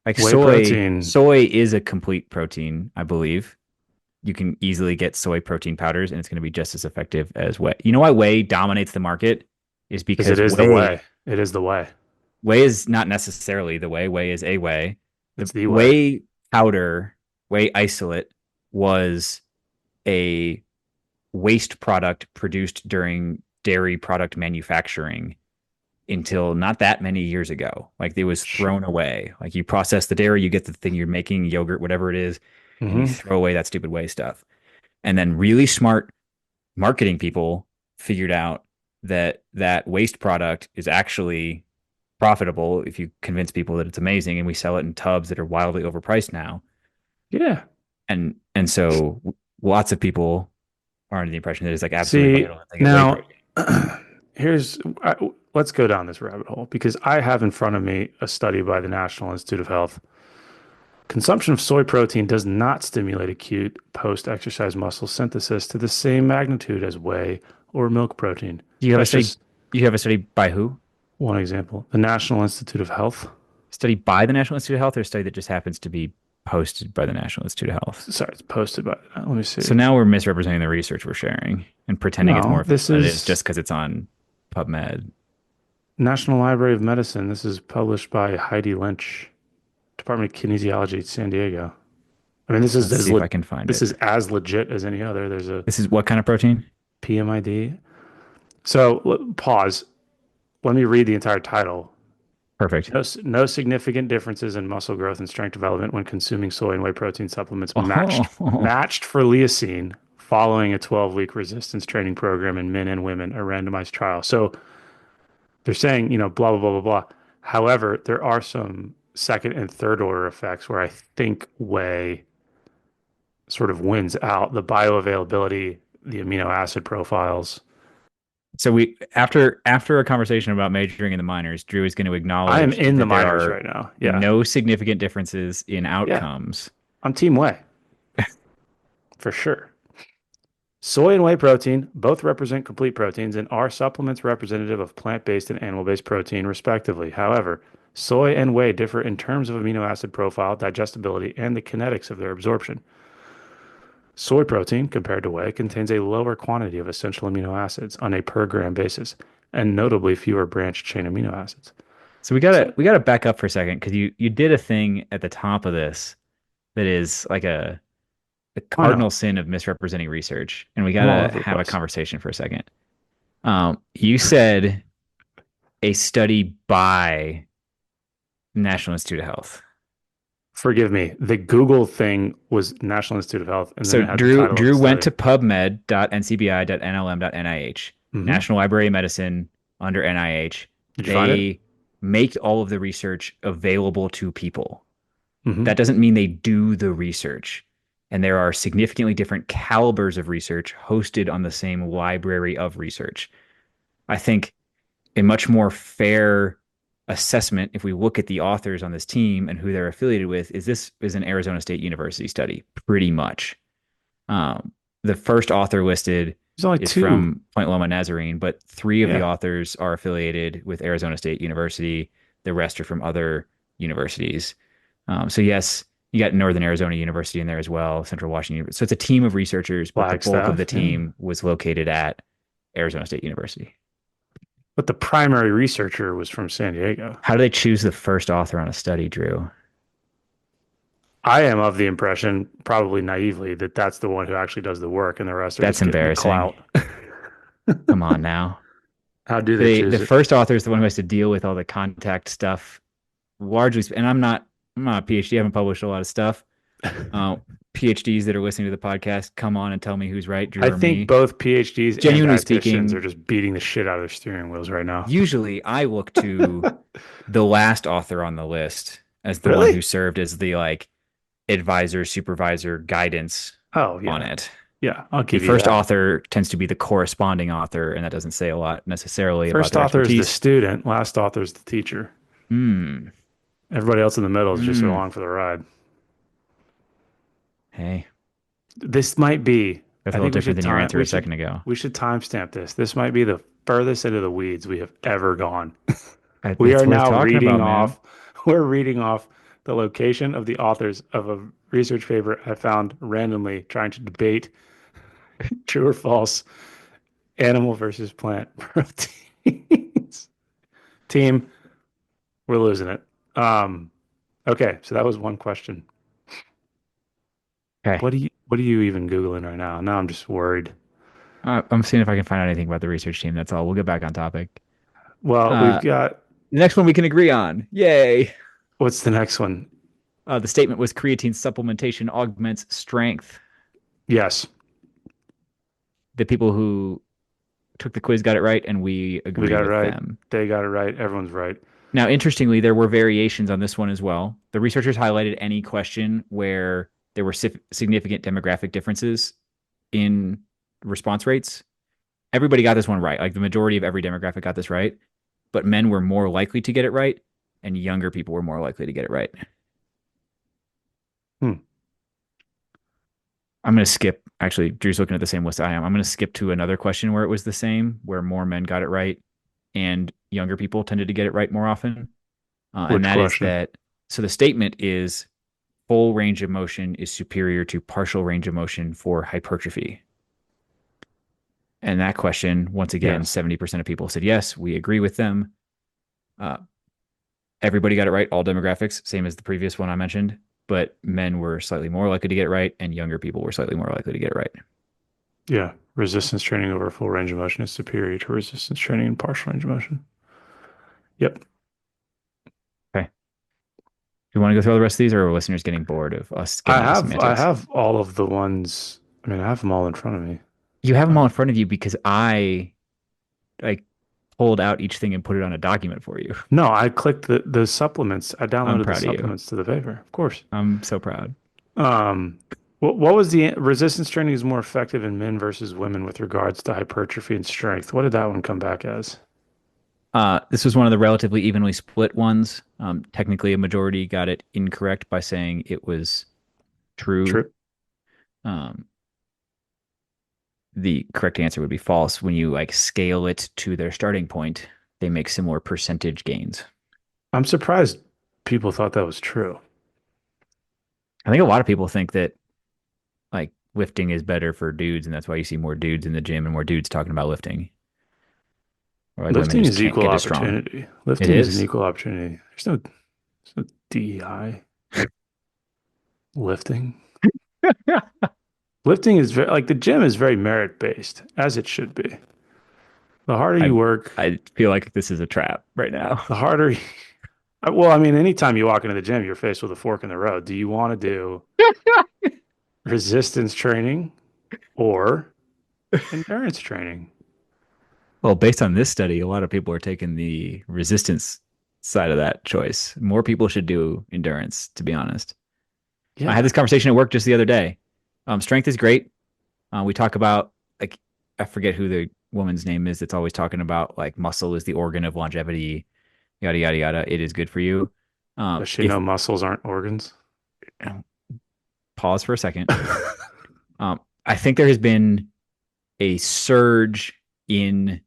Like Whey protein soy is a complete protein, I believe. You can easily get soy protein powders and it's going to be just as effective as whey. You know why whey dominates the market is because it because is the way. It is the way. whey is not necessarily the way. Whey is a way. The It's the way. whey powder, whey isolate was a waste product produced during dairy product manufacturing until not that many years ago. Like it was Sure. thrown away. Like you process the dairy, you get the thing you're making, yogurt, whatever it is, and you Hmm. throw away that stupid whey stuff. And then really smart marketing people figured out that that waste product is actually profitable if you convince people that it's amazing, and we sell it in tubs that are wildly overpriced now. Yeah. And so lots of people are under the impression that it's like absolutely See, vital that they get whey now protein. here's let's go down this rabbit hole because I have in front of me a study by the National Institute of Health Consumption of soy protein does not stimulate acute post-exercise muscle synthesis to the same magnitude as whey or milk protein. Do you have a That's study? just You have a study by who? one example. The National Institute of Health. Study by the National Institute of Health, or a study that just happens to be posted by the National Institute of Health? Sorry, it's posted by, let me So see. now we're misrepresenting the research we're sharing and pretending it's more No, official this than it is is just because it's on PubMed. National Library of Medicine. This is published by Heidi Lynch, Department of Kinesiology, San Diego. I mean, Let's see if I can find this it. is as legit as any other. There's a This is what kind of protein? PMID. So pause. Let me read the entire title. Perfect. No significant differences in muscle growth and strength development when consuming soy and whey protein supplements Oh, matched for leucine following a 12-week resistance training program in men and women, a randomized trial. So they're saying, blah, blah, blah, blah, blah. However, there are some second and third order effects where I think whey sort of wins out the bioavailability, the amino acid profiles. so we after a conversation about majoring in the minors, Drew is going to I am acknowledge in the that there minors are right now. Yeah. no significant differences in Yeah. outcomes. I'm team whey for sure. Soy and whey protein both represent complete proteins and are supplements representative of plant-based and animal-based protein, respectively. However, soy and whey differ in terms of amino acid profile, digestibility, and the kinetics of their absorption. Soy protein, compared to whey, contains a lower quantity of essential amino acids on a per gram basis, and notably fewer branched chain amino acids. So So, we gotta back up for a second because you did a thing at the top of this that is like a I know, cardinal sin of misrepresenting research, and we I'm all gotta over the have a place. conversation for a second. You said a study by National Institute of Health. Forgive me, the Google thing was National Institute of Health, and then So it had the title of the Drew went study. to pubmed.ncbi.nlm.nih, Hmm. National Library of Medicine under NIH. Did you find it? They make all of the research available to people. Hmm. That doesn't mean they do the research. And there are significantly different calibers of research hosted on the same library of research. I think a much more fair assessment, if we look at the authors on this team and who they're affiliated with, is this is an Arizona State University study, pretty much. The first author listed There's only is two. from Point Loma Nazarene, but three of the Yeah. authors are affiliated with Arizona State University. The rest are from other universities. So yes, you got Northern Arizona University in there as well, Central Washington University. So it's a team of researchers, but the bulk of the Flagstaff. Yeah. team was located at Arizona State University. But the primary researcher was from San Diego. How do they choose the first author on a study, Drew? I am of the impression, probably naively, that that's the one who actually does the work and the rest are That's just getting the embarrassing. clout. Come on now. How do they The choose it? first author is the one who has to deal with all the contact stuff, largely. And I'm not a PhD. I haven't published a lot of stuff. Uh, PhDs that are listening to the podcast, come on and tell me who's right, Drew I or think me. both PhDs and Genuinely dietitians are speaking, just beating the shit out of their steering wheels right now. usually I look to the last author on the list as the one who Really? served as the like advisor, supervisor, guidance Oh, on yeah. it. Yeah, I'll The give you first that. author tends to be the corresponding author, and that doesn't say a lot necessarily about First their author is the expertise. student, last author is the teacher. Hmm. Everybody else in the middle is just Hmm. along for the ride. Hey, This might be, that's a I little think different than your answer a second ago. we should timestamp this. This might be the furthest into the weeds we have ever gone. We It's are worth now talking reading about, man. off, we're reading off the location of the authors of a research paper I found randomly trying to debate true or false animal versus plant proteins. Team, we're losing it. Um, okay, so that was one question. Okay. What are you even Googling right now? Now I'm just worried. I'm seeing if I can find out anything about the research team. That's all. We'll get back on topic. Well, we've Uh, got the next one we can agree on. Yay. what's the next one? The statement was creatine supplementation augments strength. Yes, The people who took the quiz got it right, and we we agree got it with right. them. They got it right. Everyone's right. Now, interestingly, there were variations on this one as well. The researchers highlighted any question where there were significant demographic differences in response rates. Everybody got this one right. Like the majority of every demographic got this right, but men were more likely to get it right, and younger people were more likely to get it right. Hmm. I'm going to skip. Actually, Drew's looking at the same list I am. I'm going to skip to another question where it was the same, where more men got it right and younger people tended to get it right more often. And Which that is question? that. So the statement is full range of motion is superior to partial range of motion for hypertrophy. And that question, once again, Yes. 70% of people said yes. We agree with them. Uh, Everybody got it right, all demographics, same as the previous one I mentioned. But men were slightly more likely to get it right, and younger people were slightly more likely to get it right. Yeah. Resistance training over full range of motion is superior to resistance training in partial range of motion. Yep. Okay. Do you want to go through all the rest of these, or are listeners getting bored of us I getting into have I semantics? have all of the ones. I mean, I have them all in front of me. You have them all Uh, in front of you because I like pulled out each thing and put it on a document for you. no, I clicked the supplements. I I'm downloaded the proud of you. supplements to the paper, of course. I'm so proud. Um, what was the resistance training is more effective in men versus women with regards to hypertrophy and strength? What did that one come back as? This was one of the relatively evenly split ones. Technically, a majority got it incorrect by saying it was true. True. Um, the correct answer would be false. When you like scale it to their starting point, they make similar percentage gains. I'm surprised people thought that was true. I think a lot of people think that like lifting is better for dudes, and that's why you see more dudes in the gym and more dudes talking about lifting, or like women Lifting just is can't equal get as strong. opportunity. It Lifting is an is. equal opportunity. There's no DEI lifting. Lifting is very, like the gym is very merit based, as it should be. The harder you I work, I feel like this is a trap right now. the harder. Well, I mean, anytime you walk into the gym, you're faced with a fork in the road. Do you want to do resistance training or endurance training? Well, based on this study, a lot of people are taking the resistance side of that choice. More people should do endurance, to be honest. I had Yeah, this conversation at work just the other day. Strength is great. We talk about like I forget who the woman's name is that's always talking about like muscle is the organ of longevity, yada yada yada. It is good for you. does she If know muscles aren't organs? pause for a second, I think there has been a surge in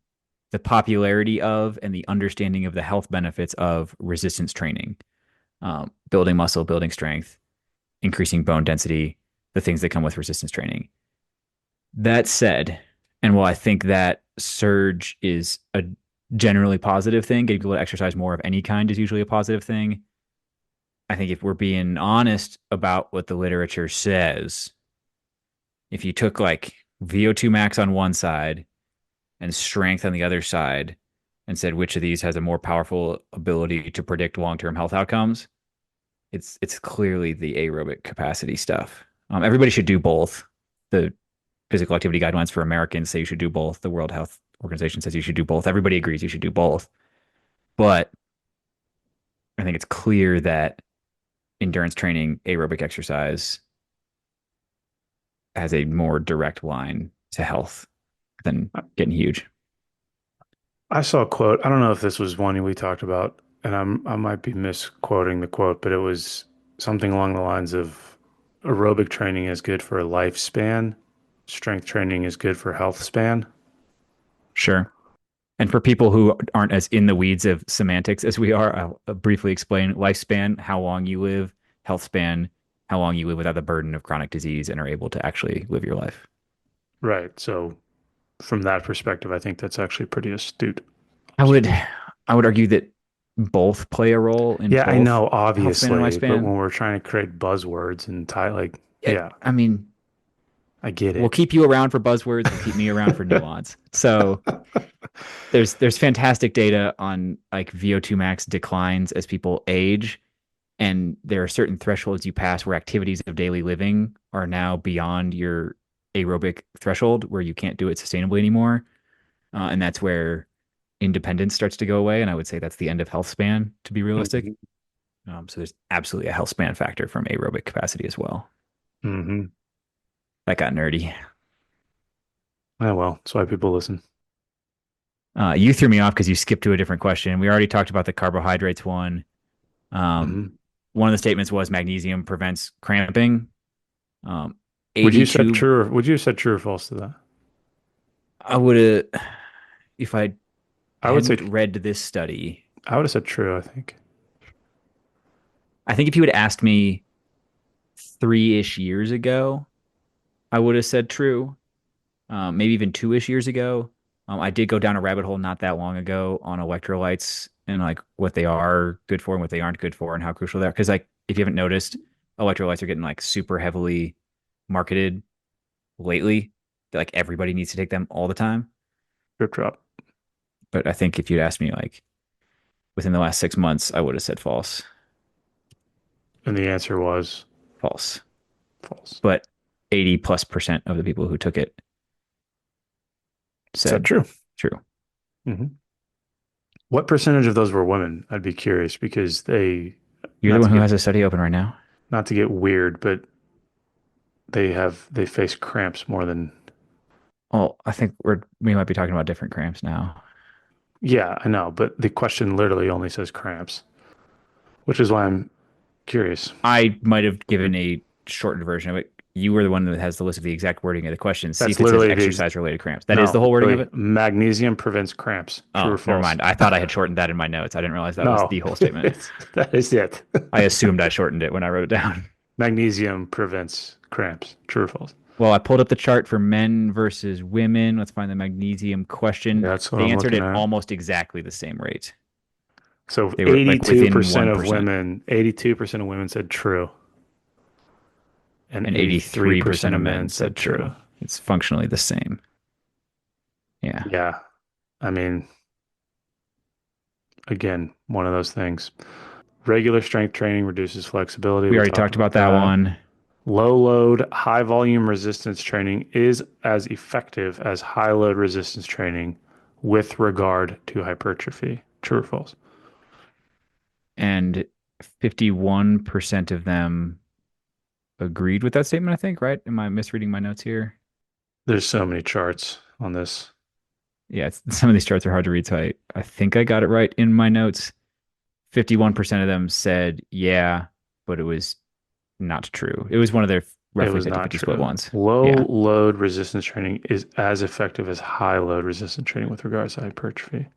the popularity of and the understanding of the health benefits of resistance training, building muscle, building strength, increasing bone density, the things that come with resistance training. That said, and while I think that surge is a generally positive thing, getting people to exercise more of any kind is usually a positive thing. I think if we're being honest about what the literature says, if you took like VO2 max on one side and strength on the other side and said which of these has a more powerful ability to predict long-term health outcomes, it's clearly the aerobic capacity stuff. Everybody should do both. The physical activity guidelines for Americans say you should do both. The World Health Organization says you should do both. Everybody agrees you should do both. But I think it's clear that endurance training, aerobic exercise has a more direct line to health than getting huge. I saw a quote. I don't know if this was one we talked about, and I might be misquoting the quote, but it was something along the lines of aerobic training is good for a lifespan, strength training is good for health span. Sure. And for people who aren't as in the weeds of semantics as we are, I'll briefly explain lifespan, how long you live, health span, how long you live without the burden of chronic disease and are able to actually live your life. Right. So from that perspective, I think that's actually pretty astute I would observation. I would argue that both play a role in Yeah, I both know, health span and obviously, but lifespan. when we're trying to create buzzwords and tie, like, yeah, I mean, I get we'll it. keep you around for buzzwords, we'll keep me around for nuance. So there's fantastic data on like VO2 max declines as people age. And there are certain thresholds you pass where activities of daily living are now beyond your aerobic threshold where you can't do it sustainably anymore. And that's where independence starts to go away. And I would say that's the end of health span, to be realistic. Hmm. So there's absolutely a health span factor from aerobic capacity as well. Hmm. That got nerdy. Yeah, well, that's why people listen. You threw me off because you skipped to a different question. We already talked about the carbohydrates one. Um, Hmm. one of the statements was magnesium prevents cramping. Um, Would you said 82, true or would you have said true or false to that? I would have, if I I would say hadn't read this study, I would have said true, I think. I think if you had asked me 3-ish years ago, I would have said true. Maybe even 2-ish years ago. I did go down a rabbit hole not that long ago on electrolytes and like what they are good for and what they aren't good for and how crucial they are. Because like if you haven't noticed, electrolytes are getting like super heavily marketed lately. Like everybody needs to take them all the time. Drip drop. But I think if you'd asked me like within the last 6 months, I would have said false. And the answer was False. false. But 80+% of the people who took it Is that said true? true. Hmm. What percentage of those were women? I'd be curious because they, You're the not one to who get has a study open right now. not to get weird, but they face cramps more than. Oh, I think we might be talking about different cramps now. Yeah, I know, but the question literally only says cramps, which is why I'm curious. I might have given a shortened version of it. You were the one that has the list of the exact wording of the question. See That's if it says literally exercise related cramps. That is the no, whole wording of literally it. magnesium prevents cramps. True or Oh, never false? mind. I thought I had shortened that in my notes. I didn't realize that was No, the whole statement. that is it. I assumed I shortened it when I wrote it down. Magnesium prevents cramps. True or false? Well, I pulled up the chart for men versus women. Let's find the magnesium question. That's what They I'm answered looking at at. almost exactly the same rate. So They were like within 82% of 1%, women, 82% of women said true, and and 83% 83% of of men men said said true. true. It's functionally the same. Yeah. Yeah, I mean, again, one of those things. Regular strength training reduces flexibility. We We already talked talked about about that that. one. Low load, high volume resistance training is as effective as high load resistance training with regard to hypertrophy. True or false? And 51% of them agreed with that statement, I think, right? Am I misreading my notes here? There's so many charts on this. Yeah, some of these charts are hard to read, so I think I got it right in my notes. 51% of them said yeah, but it was not true. It was one of their It roughly was not 50-50 split true. ones. Low Yeah. load resistance training is as effective as high load resistance training with regards to hypertrophy.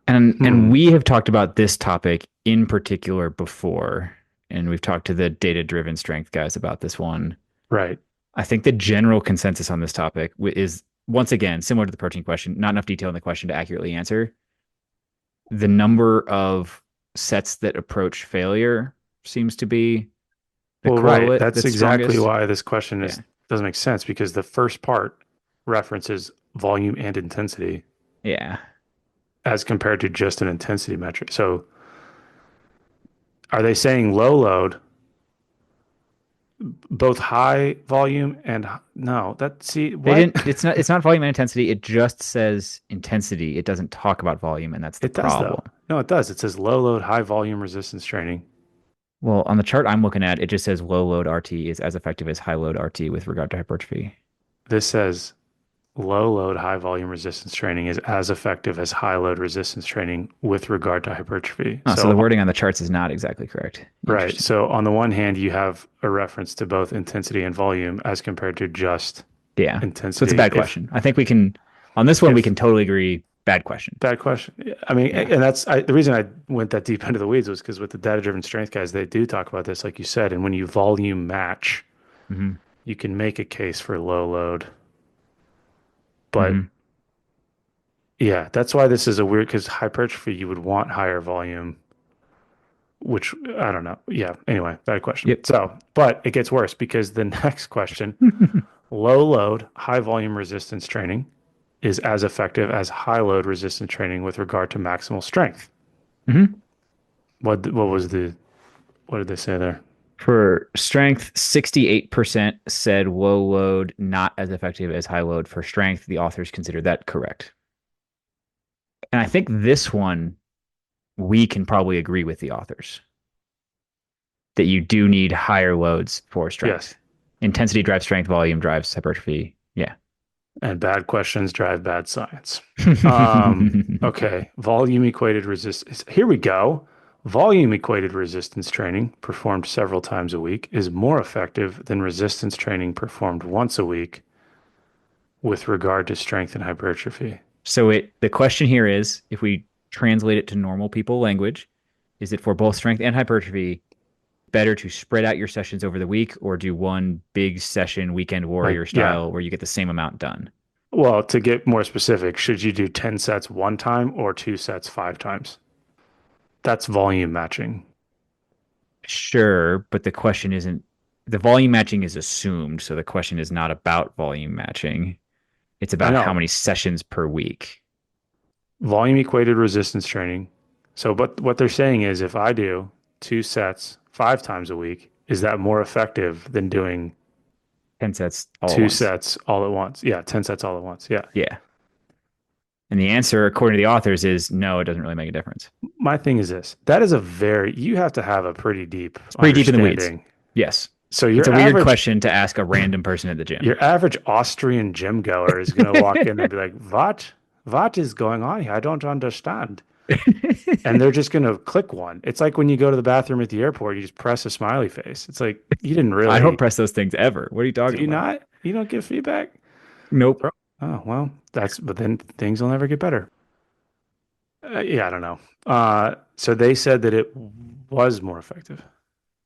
And Hmm. we have talked about this topic in particular before, and we've talked to the data-driven strength guys about this one. Right. I think the general consensus on this topic is once again similar to the protein question, not enough detail in the question to accurately answer. The number of sets that approach failure seems to be the Well, right. correlate That's that's exactly strongest. why this question Yeah. is doesn't make sense because the first part references volume and intensity Yeah. as compared to just an intensity metric. So are they saying low load, both high volume and no? That see They what? didn't it's not volume and intensity. It just says intensity. It doesn't talk about volume, and that's the It does though. problem. No, it does. It says low load, high volume resistance training. Well, on the chart I'm looking at, it just says low load RT is as effective as high load RT with regard to hypertrophy. This says low load, high volume resistance training is as effective as high load resistance training with regard to hypertrophy. Oh, so the So, wording on the charts is not exactly correct. right. Interesting. So, on the one hand, you have a reference to both intensity and volume as compared to just Yeah. So it's a intensity. bad question. I think we can on this one we If can totally agree. Bad question. bad question. I mean, Yeah. and the reason I went that deep into the weeds was because with the data driven strength guys, they do talk about this, like you said. And when you volume match, Hmm. you can make a case for low load. But Hmm. yeah, that's why this is a weird because hypertrophy, you would want higher volume, which I don't know. Yeah. Anyway, bad question. Yep. So, but it gets worse because the next question, low load, high volume resistance training is as effective as high load resistance training with regard to maximal strength. Hmm. What did they say there? For strength, 68% said low load not as effective as high load for strength. The authors considered that correct. And I think this one we can probably agree with the authors that you do need higher loads for Yes. strength. Intensity drives strength, volume drives hypertrophy. Yeah. And bad questions drive bad science. Okay. Volume equated resistance. Here we go. Volume equated resistance training performed several times a week is more effective than resistance training performed once a week with regard to strength and hypertrophy. So the question here is, if we translate it to normal people language, is it for both strength and hypertrophy better to spread out your sessions over the week or do one big session weekend Like, warrior yeah. style where you get the same amount done? Well, to get more specific, should you do 10 sets one time or two sets five times? That's volume matching. Sure, but the volume matching is assumed, so the question is not about volume matching. It's I about how know. many sessions per week. Volume equated resistance training. So, but what they're saying is if I do two sets five times a week, is that more effective than doing 10 sets all at two once. sets all at once? Yeah, 10 sets all at once. Yeah. Yeah. And the answer, according to the authors, is no, it doesn't really make a difference. My thing is this. That is a very, you have to have a pretty deep It's pretty deep in the weeds. understanding. Yes. So It's a weird question to ask a random person at the gym. your average Austrian gym goer is going to walk in and be like, What is going on here? I don't understand. And they're just going to click one. It's like when you go to the bathroom at the airport, you just press a smiley face. It's like, you didn't I don't really, press those things ever. What are you do talking you about? not? You don't give feedback? Nope. Bro. Oh, well, but then things will never get better. Yeah, I don't know. So they said that it was more effective.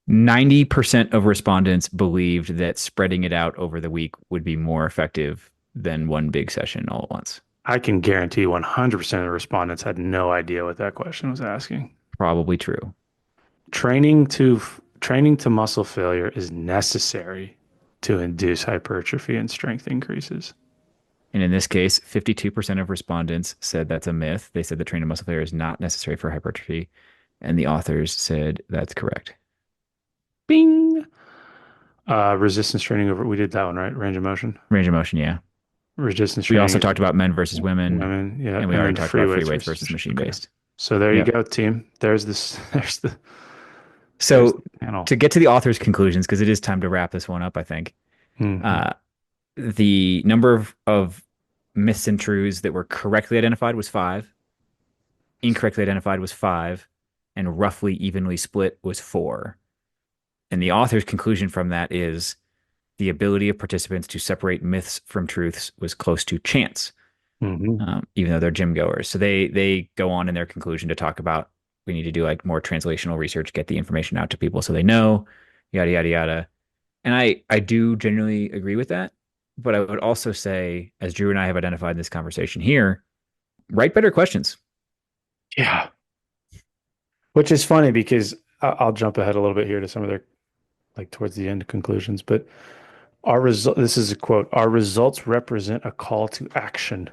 90% of respondents believed that spreading it out over the week would be more effective than one big session all at once. I can guarantee 100% of the respondents had no idea what that question was asking. Probably true. Training to muscle failure is necessary to induce hypertrophy and strength increases. And in this case, 52% of respondents said that's a myth. They said the training muscle failure is not necessary for hypertrophy. And the authors said that's correct. Bing. Resistance training over. We did that one, right? Range of motion. Range of motion, yeah. Resistance We training also is talked about men versus women, women, yeah, and we and already then talked free about free weights weights versus versus machine. machine Okay, based. so there you Yep. go, team. There's this. There's So the panel. to get to the author's conclusions, because it is time to wrap this one up, I think. Hmm. Uh, the number of myths and truths that were correctly identified was five, incorrectly identified was five, and roughly evenly split was four. And the author's conclusion from that is the ability of participants to separate myths from truths was close to chance, Hmm. even though they're gym goers. So they go on in their conclusion to talk about we need to do like more translational research, get the information out to people so they know, yada yada yada. And I do generally agree with that, but I would also say, as Drew and I have identified in this conversation here, write better questions. Yeah, which is funny because I'll jump ahead a little bit here to some of their like towards the end conclusions, but our result. This is a quote. Our results represent a call to action.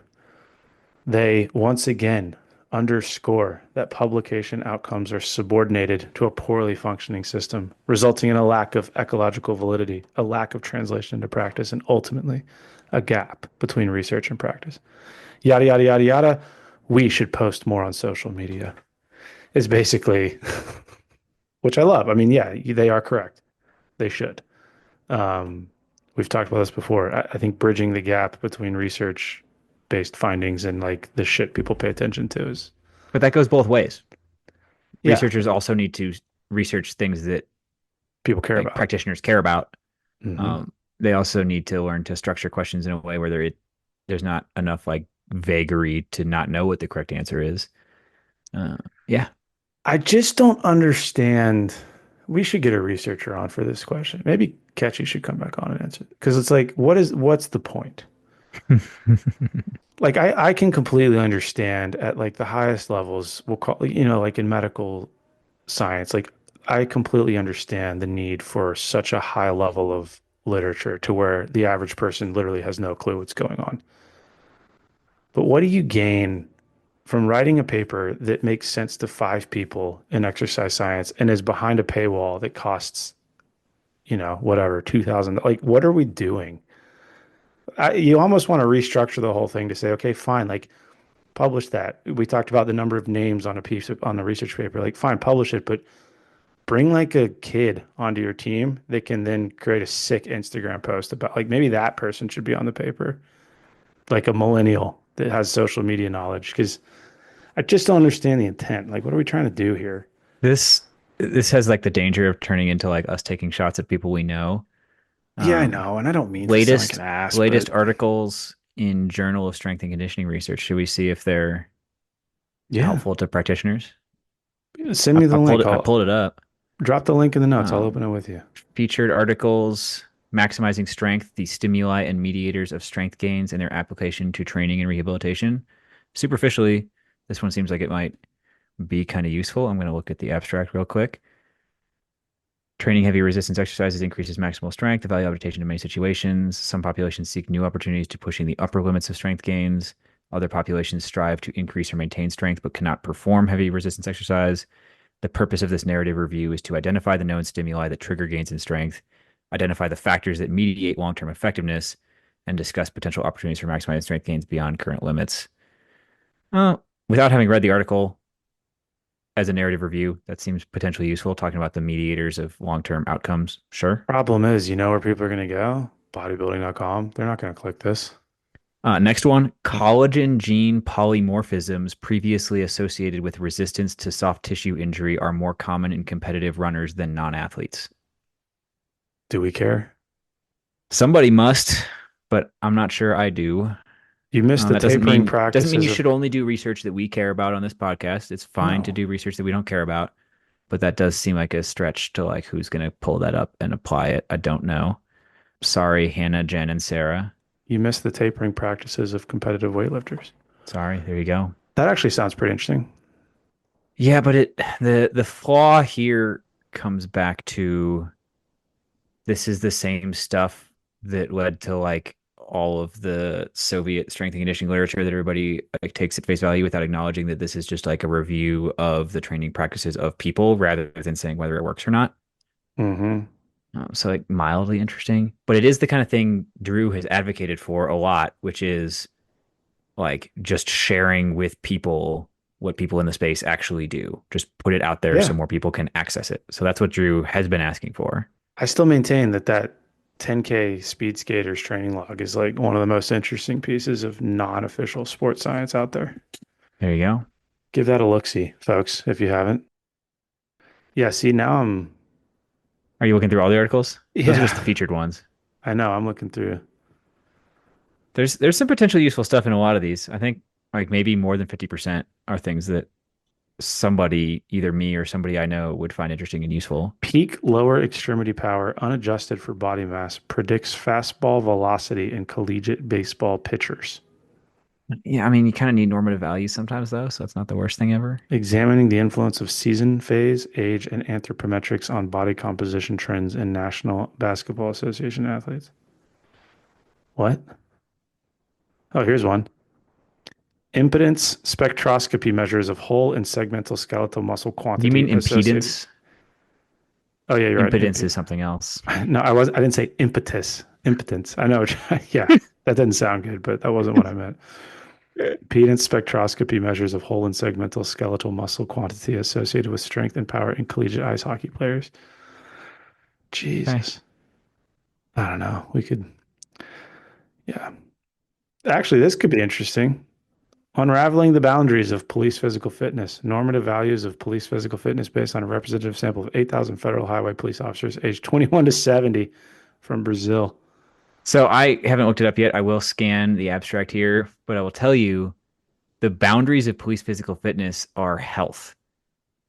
They once again underscore that publication outcomes are subordinated to a poorly functioning system, resulting in a lack of ecological validity, a lack of translation into practice, and ultimately a gap between research and practice. Yada, yada, yada, yada. We should post more on social media, is basically, which I love. I mean, yeah, they are correct. They should. Um, we've talked about this before. I think bridging the gap between research based findings and like the shit people pay attention to is, But that goes both ways. yeah, Researchers also need to research things that people care like about. practitioners care about. Hmm. They also need to learn to structure questions in a way where there's not enough like vagary to not know what the correct answer is. Uh, yeah, I just don't understand. We should get a researcher on for this question. Maybe Ketchy should come back on and answer because it's like, what's the point? Like I can completely understand at like the highest levels, we'll call, like in medical science, like I completely understand the need for such a high level of literature to where the average person literally has no clue what's going on. But what do you gain from writing a paper that makes sense to five people in exercise science and is behind a paywall that costs, whatever, 2000? Like, what are we doing? You almost want to restructure the whole thing to say, okay, fine, like publish that. We talked about the number of names on a piece on the research paper. Like, fine, publish it, but bring like a kid onto your team that can then create a sick Instagram post about like maybe that person should be on the paper, like a millennial that has social media knowledge. Because I just don't understand the intent. Like, what are we trying to do here? This this has like the danger of turning into like us taking shots at people we know. Yeah, I Um, know, and I don't mean to sound like latest an ass, latest but articles in Journal of Strength and Conditioning Research. Should we see if they're yeah, helpful to practitioners? send me the link. I I'll pulled it up. drop the link in the notes. I'll open Um, it with you. featured articles maximizing strength, the stimuli and mediators of strength gains and their application to training and rehabilitation. Superficially, this one seems like it might be kind of useful. I'm going to look at the abstract real quick. Training heavy resistance exercises increases maximal strength, the value of adaptation in many situations. Some populations seek new opportunities to pushing the upper limits of strength gains. Other populations strive to increase or maintain strength but cannot perform heavy resistance exercise. The purpose of this narrative review is to identify the known stimuli that trigger gains in strength, identify the factors that mediate long term effectiveness, and discuss potential opportunities for maximizing strength gains beyond current limits. Without having read the article as a narrative review, that seems potentially useful, talking about the mediators of long term outcomes. Sure. Problem is, you know where people are going to go? Bodybuilding.com. They're not going to click this. Next one, collagen gene polymorphisms previously associated with resistance to soft tissue injury are more common in competitive runners than non athletes. Do we care? Somebody must, but I'm not sure I do. You missed the That doesn't tapering mean practices you of. should only do research that we care about on this podcast. It's fine to No, do research that we don't care about, but that does seem like a stretch to like who's going to pull that up and apply it. I don't know. Sorry, Hannah, Jen, and Sarah. you missed the tapering practices of competitive weightlifters. Sorry, there you go. That actually sounds pretty interesting. Yeah, but the flaw here comes back to this is the same stuff that led to like all of the Soviet strength and conditioning literature that everybody like takes at face value without acknowledging that this is just like a review of the training practices of people rather than saying whether it works or not. Mm-hmm. So like mildly interesting, but it is the kind of thing Drew has advocated for a lot, which is like just sharing with people what people in the space actually do. Just put it out there so Yeah, more people can access it. So that's what Drew has been asking for. I still maintain that 10K speed skaters training log is like one of the most interesting pieces of non-official sports science out there. There you go. Give that a look-see, folks, if you haven't. Yeah, see, now I'm, Are you looking through all the articles? Those are just the yeah, featured ones. I know, I'm looking through. There's some potential useful stuff in a lot of these. I think like maybe more than 50% are things that somebody, either me or somebody I know, would find interesting and useful. Peak lower extremity power, unadjusted for body mass, predicts fastball velocity in collegiate baseball pitchers. Yeah, I mean, you kind of need normative values sometimes though, so it's not the worst thing ever. Examining the influence of season, phase, age, and anthropometrics on body composition trends in National Basketball Association athletes. What? Oh, here's one. Impedance spectroscopy measures of whole and segmental skeletal muscle Do you quantity mean associated. impedance? Oh yeah, you're right. Impedance is something else. No, I didn't say impetus. Impotence. I know. Yeah, that didn't sound good, but that wasn't what I meant. Impedance spectroscopy measures of whole and segmental skeletal muscle quantity associated with strength and power in collegiate ice hockey players. Okay. Jesus. I don't know. We could, yeah. Actually, this could be interesting. Unraveling the boundaries of police physical fitness, normative values of police physical fitness based on a representative sample of 8,000 federal highway police officers aged 21 to 70 from Brazil. So I haven't looked it up yet. I will scan the abstract here, but I will tell you the boundaries of police physical fitness are health.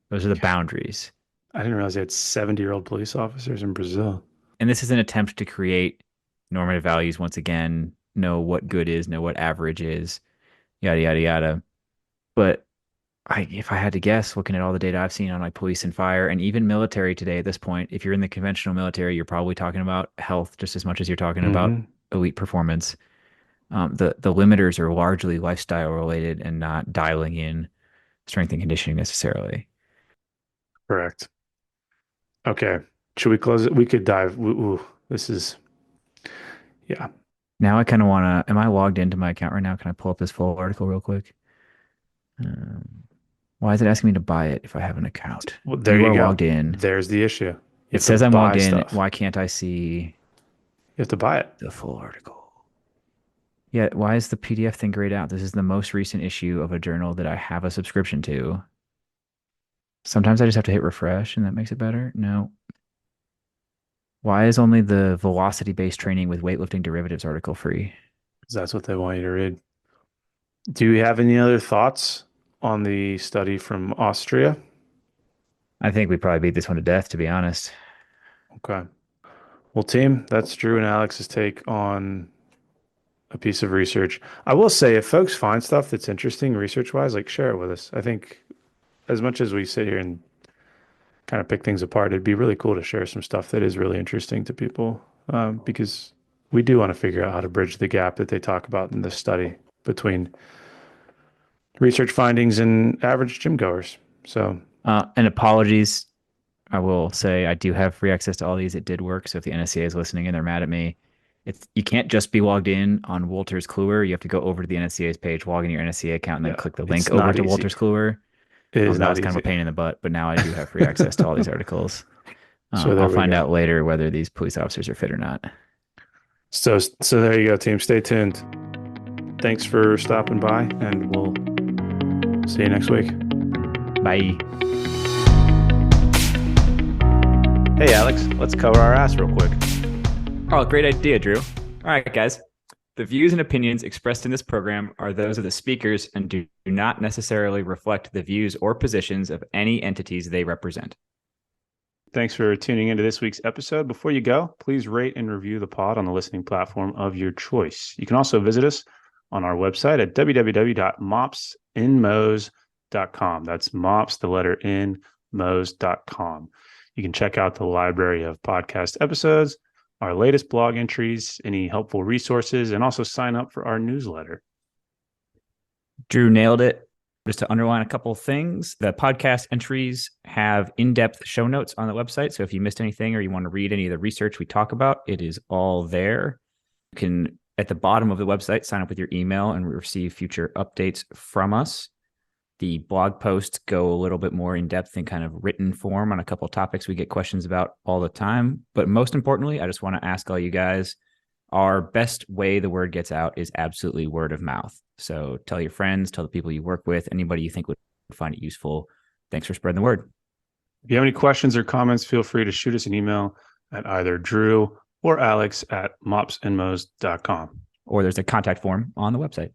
Those are the boundaries. I didn't realize they had 70-year-old police officers in Brazil. And this is an attempt to create normative values once again, know what good is, know what average is, yada, yada, yada. But if I had to guess, looking at all the data I've seen on like police and fire and even military today at this point, if you're in the conventional military, you're probably talking about health just as much as you're talking about Hmm. elite performance. The limiters are largely lifestyle related and not dialing in strength and conditioning necessarily. Correct. Okay. Should we close it? We could dive. Ooh, this is, yeah. Now I kind of want to. Am I logged into my account right now? Can I pull up this full article real quick? Why is it asking me to buy it if I have an account? Well, there You you are go. logged in. There's the issue. You It have to says I'm logged buy in. stuff. Why can't I see You have to buy it. the full article? Yeah, why is the PDF thing grayed out? This is the most recent issue of a journal that I have a subscription to. Sometimes I just have to hit refresh and that makes it better. No. Why is only the velocity-based training with weightlifting derivatives article free? 'Cause that's what they want you to read. Do you have any other thoughts on the study from Austria? I think we probably beat this one to death, to be honest. Okay. Well, team, that's Drew and Alex's take on a piece of research. I will say, if folks find stuff that's interesting research-wise, like share it with us. I think as much as we sit here and kind of pick things apart, it'd be really cool to share some stuff that is really interesting to people, because we do want to figure out how to bridge the gap that they talk about in this study between research findings and average gym goers. So, And apologies. I will say I do have free access to all these. It did work. So if the NSCA is listening and they're mad at me, it's you can't just be logged in on Walter's Kluwer. You have to go over to the NSCA's page, log in your NSCA account, and then yeah, click the link it's over not to easy. Walter's Kluwer. It is That not was kind of a easy. pain in the butt, but now I do have free access to all these articles. So I'll there we find go. out later whether these police officers are fit or not. So there you go, team. Stay tuned. Thanks for stopping by, and we'll see you next week. Bye. Hey, Alex, let's cover our ass real quick. Oh, great idea, Drew. All right, guys. The views and opinions expressed in this program are those of the speakers and do not necessarily reflect the views or positions of any entities they represent. Thanks for tuning into this week's episode. Before you go, please rate and review the pod on the listening platform of your choice. You can also visit us on our website at www.mopsinmos.com. That's mops, the letter N, mos.com. You can check out the library of podcast episodes, our latest blog entries, any helpful resources, and also sign up for our newsletter. Drew nailed it. Just to underline a couple of things, the podcast entries have in-depth show notes on the website. So if you missed anything or you want to read any of the research we talk about, it is all there. You can, at the bottom of the website, sign up with your email and receive future updates from us. The blog posts go a little bit more in depth in kind of written form on a couple of topics we get questions about all the time. But most importantly, I just want to ask all you guys, our best way the word gets out is absolutely word of mouth. So tell your friends, tell the people you work with, anybody you think would find it useful. Thanks for spreading the word. If you have any questions or comments, feel free to shoot us an email at either Drew or Alex at mopsinmos.com. Or there's a contact form on the website.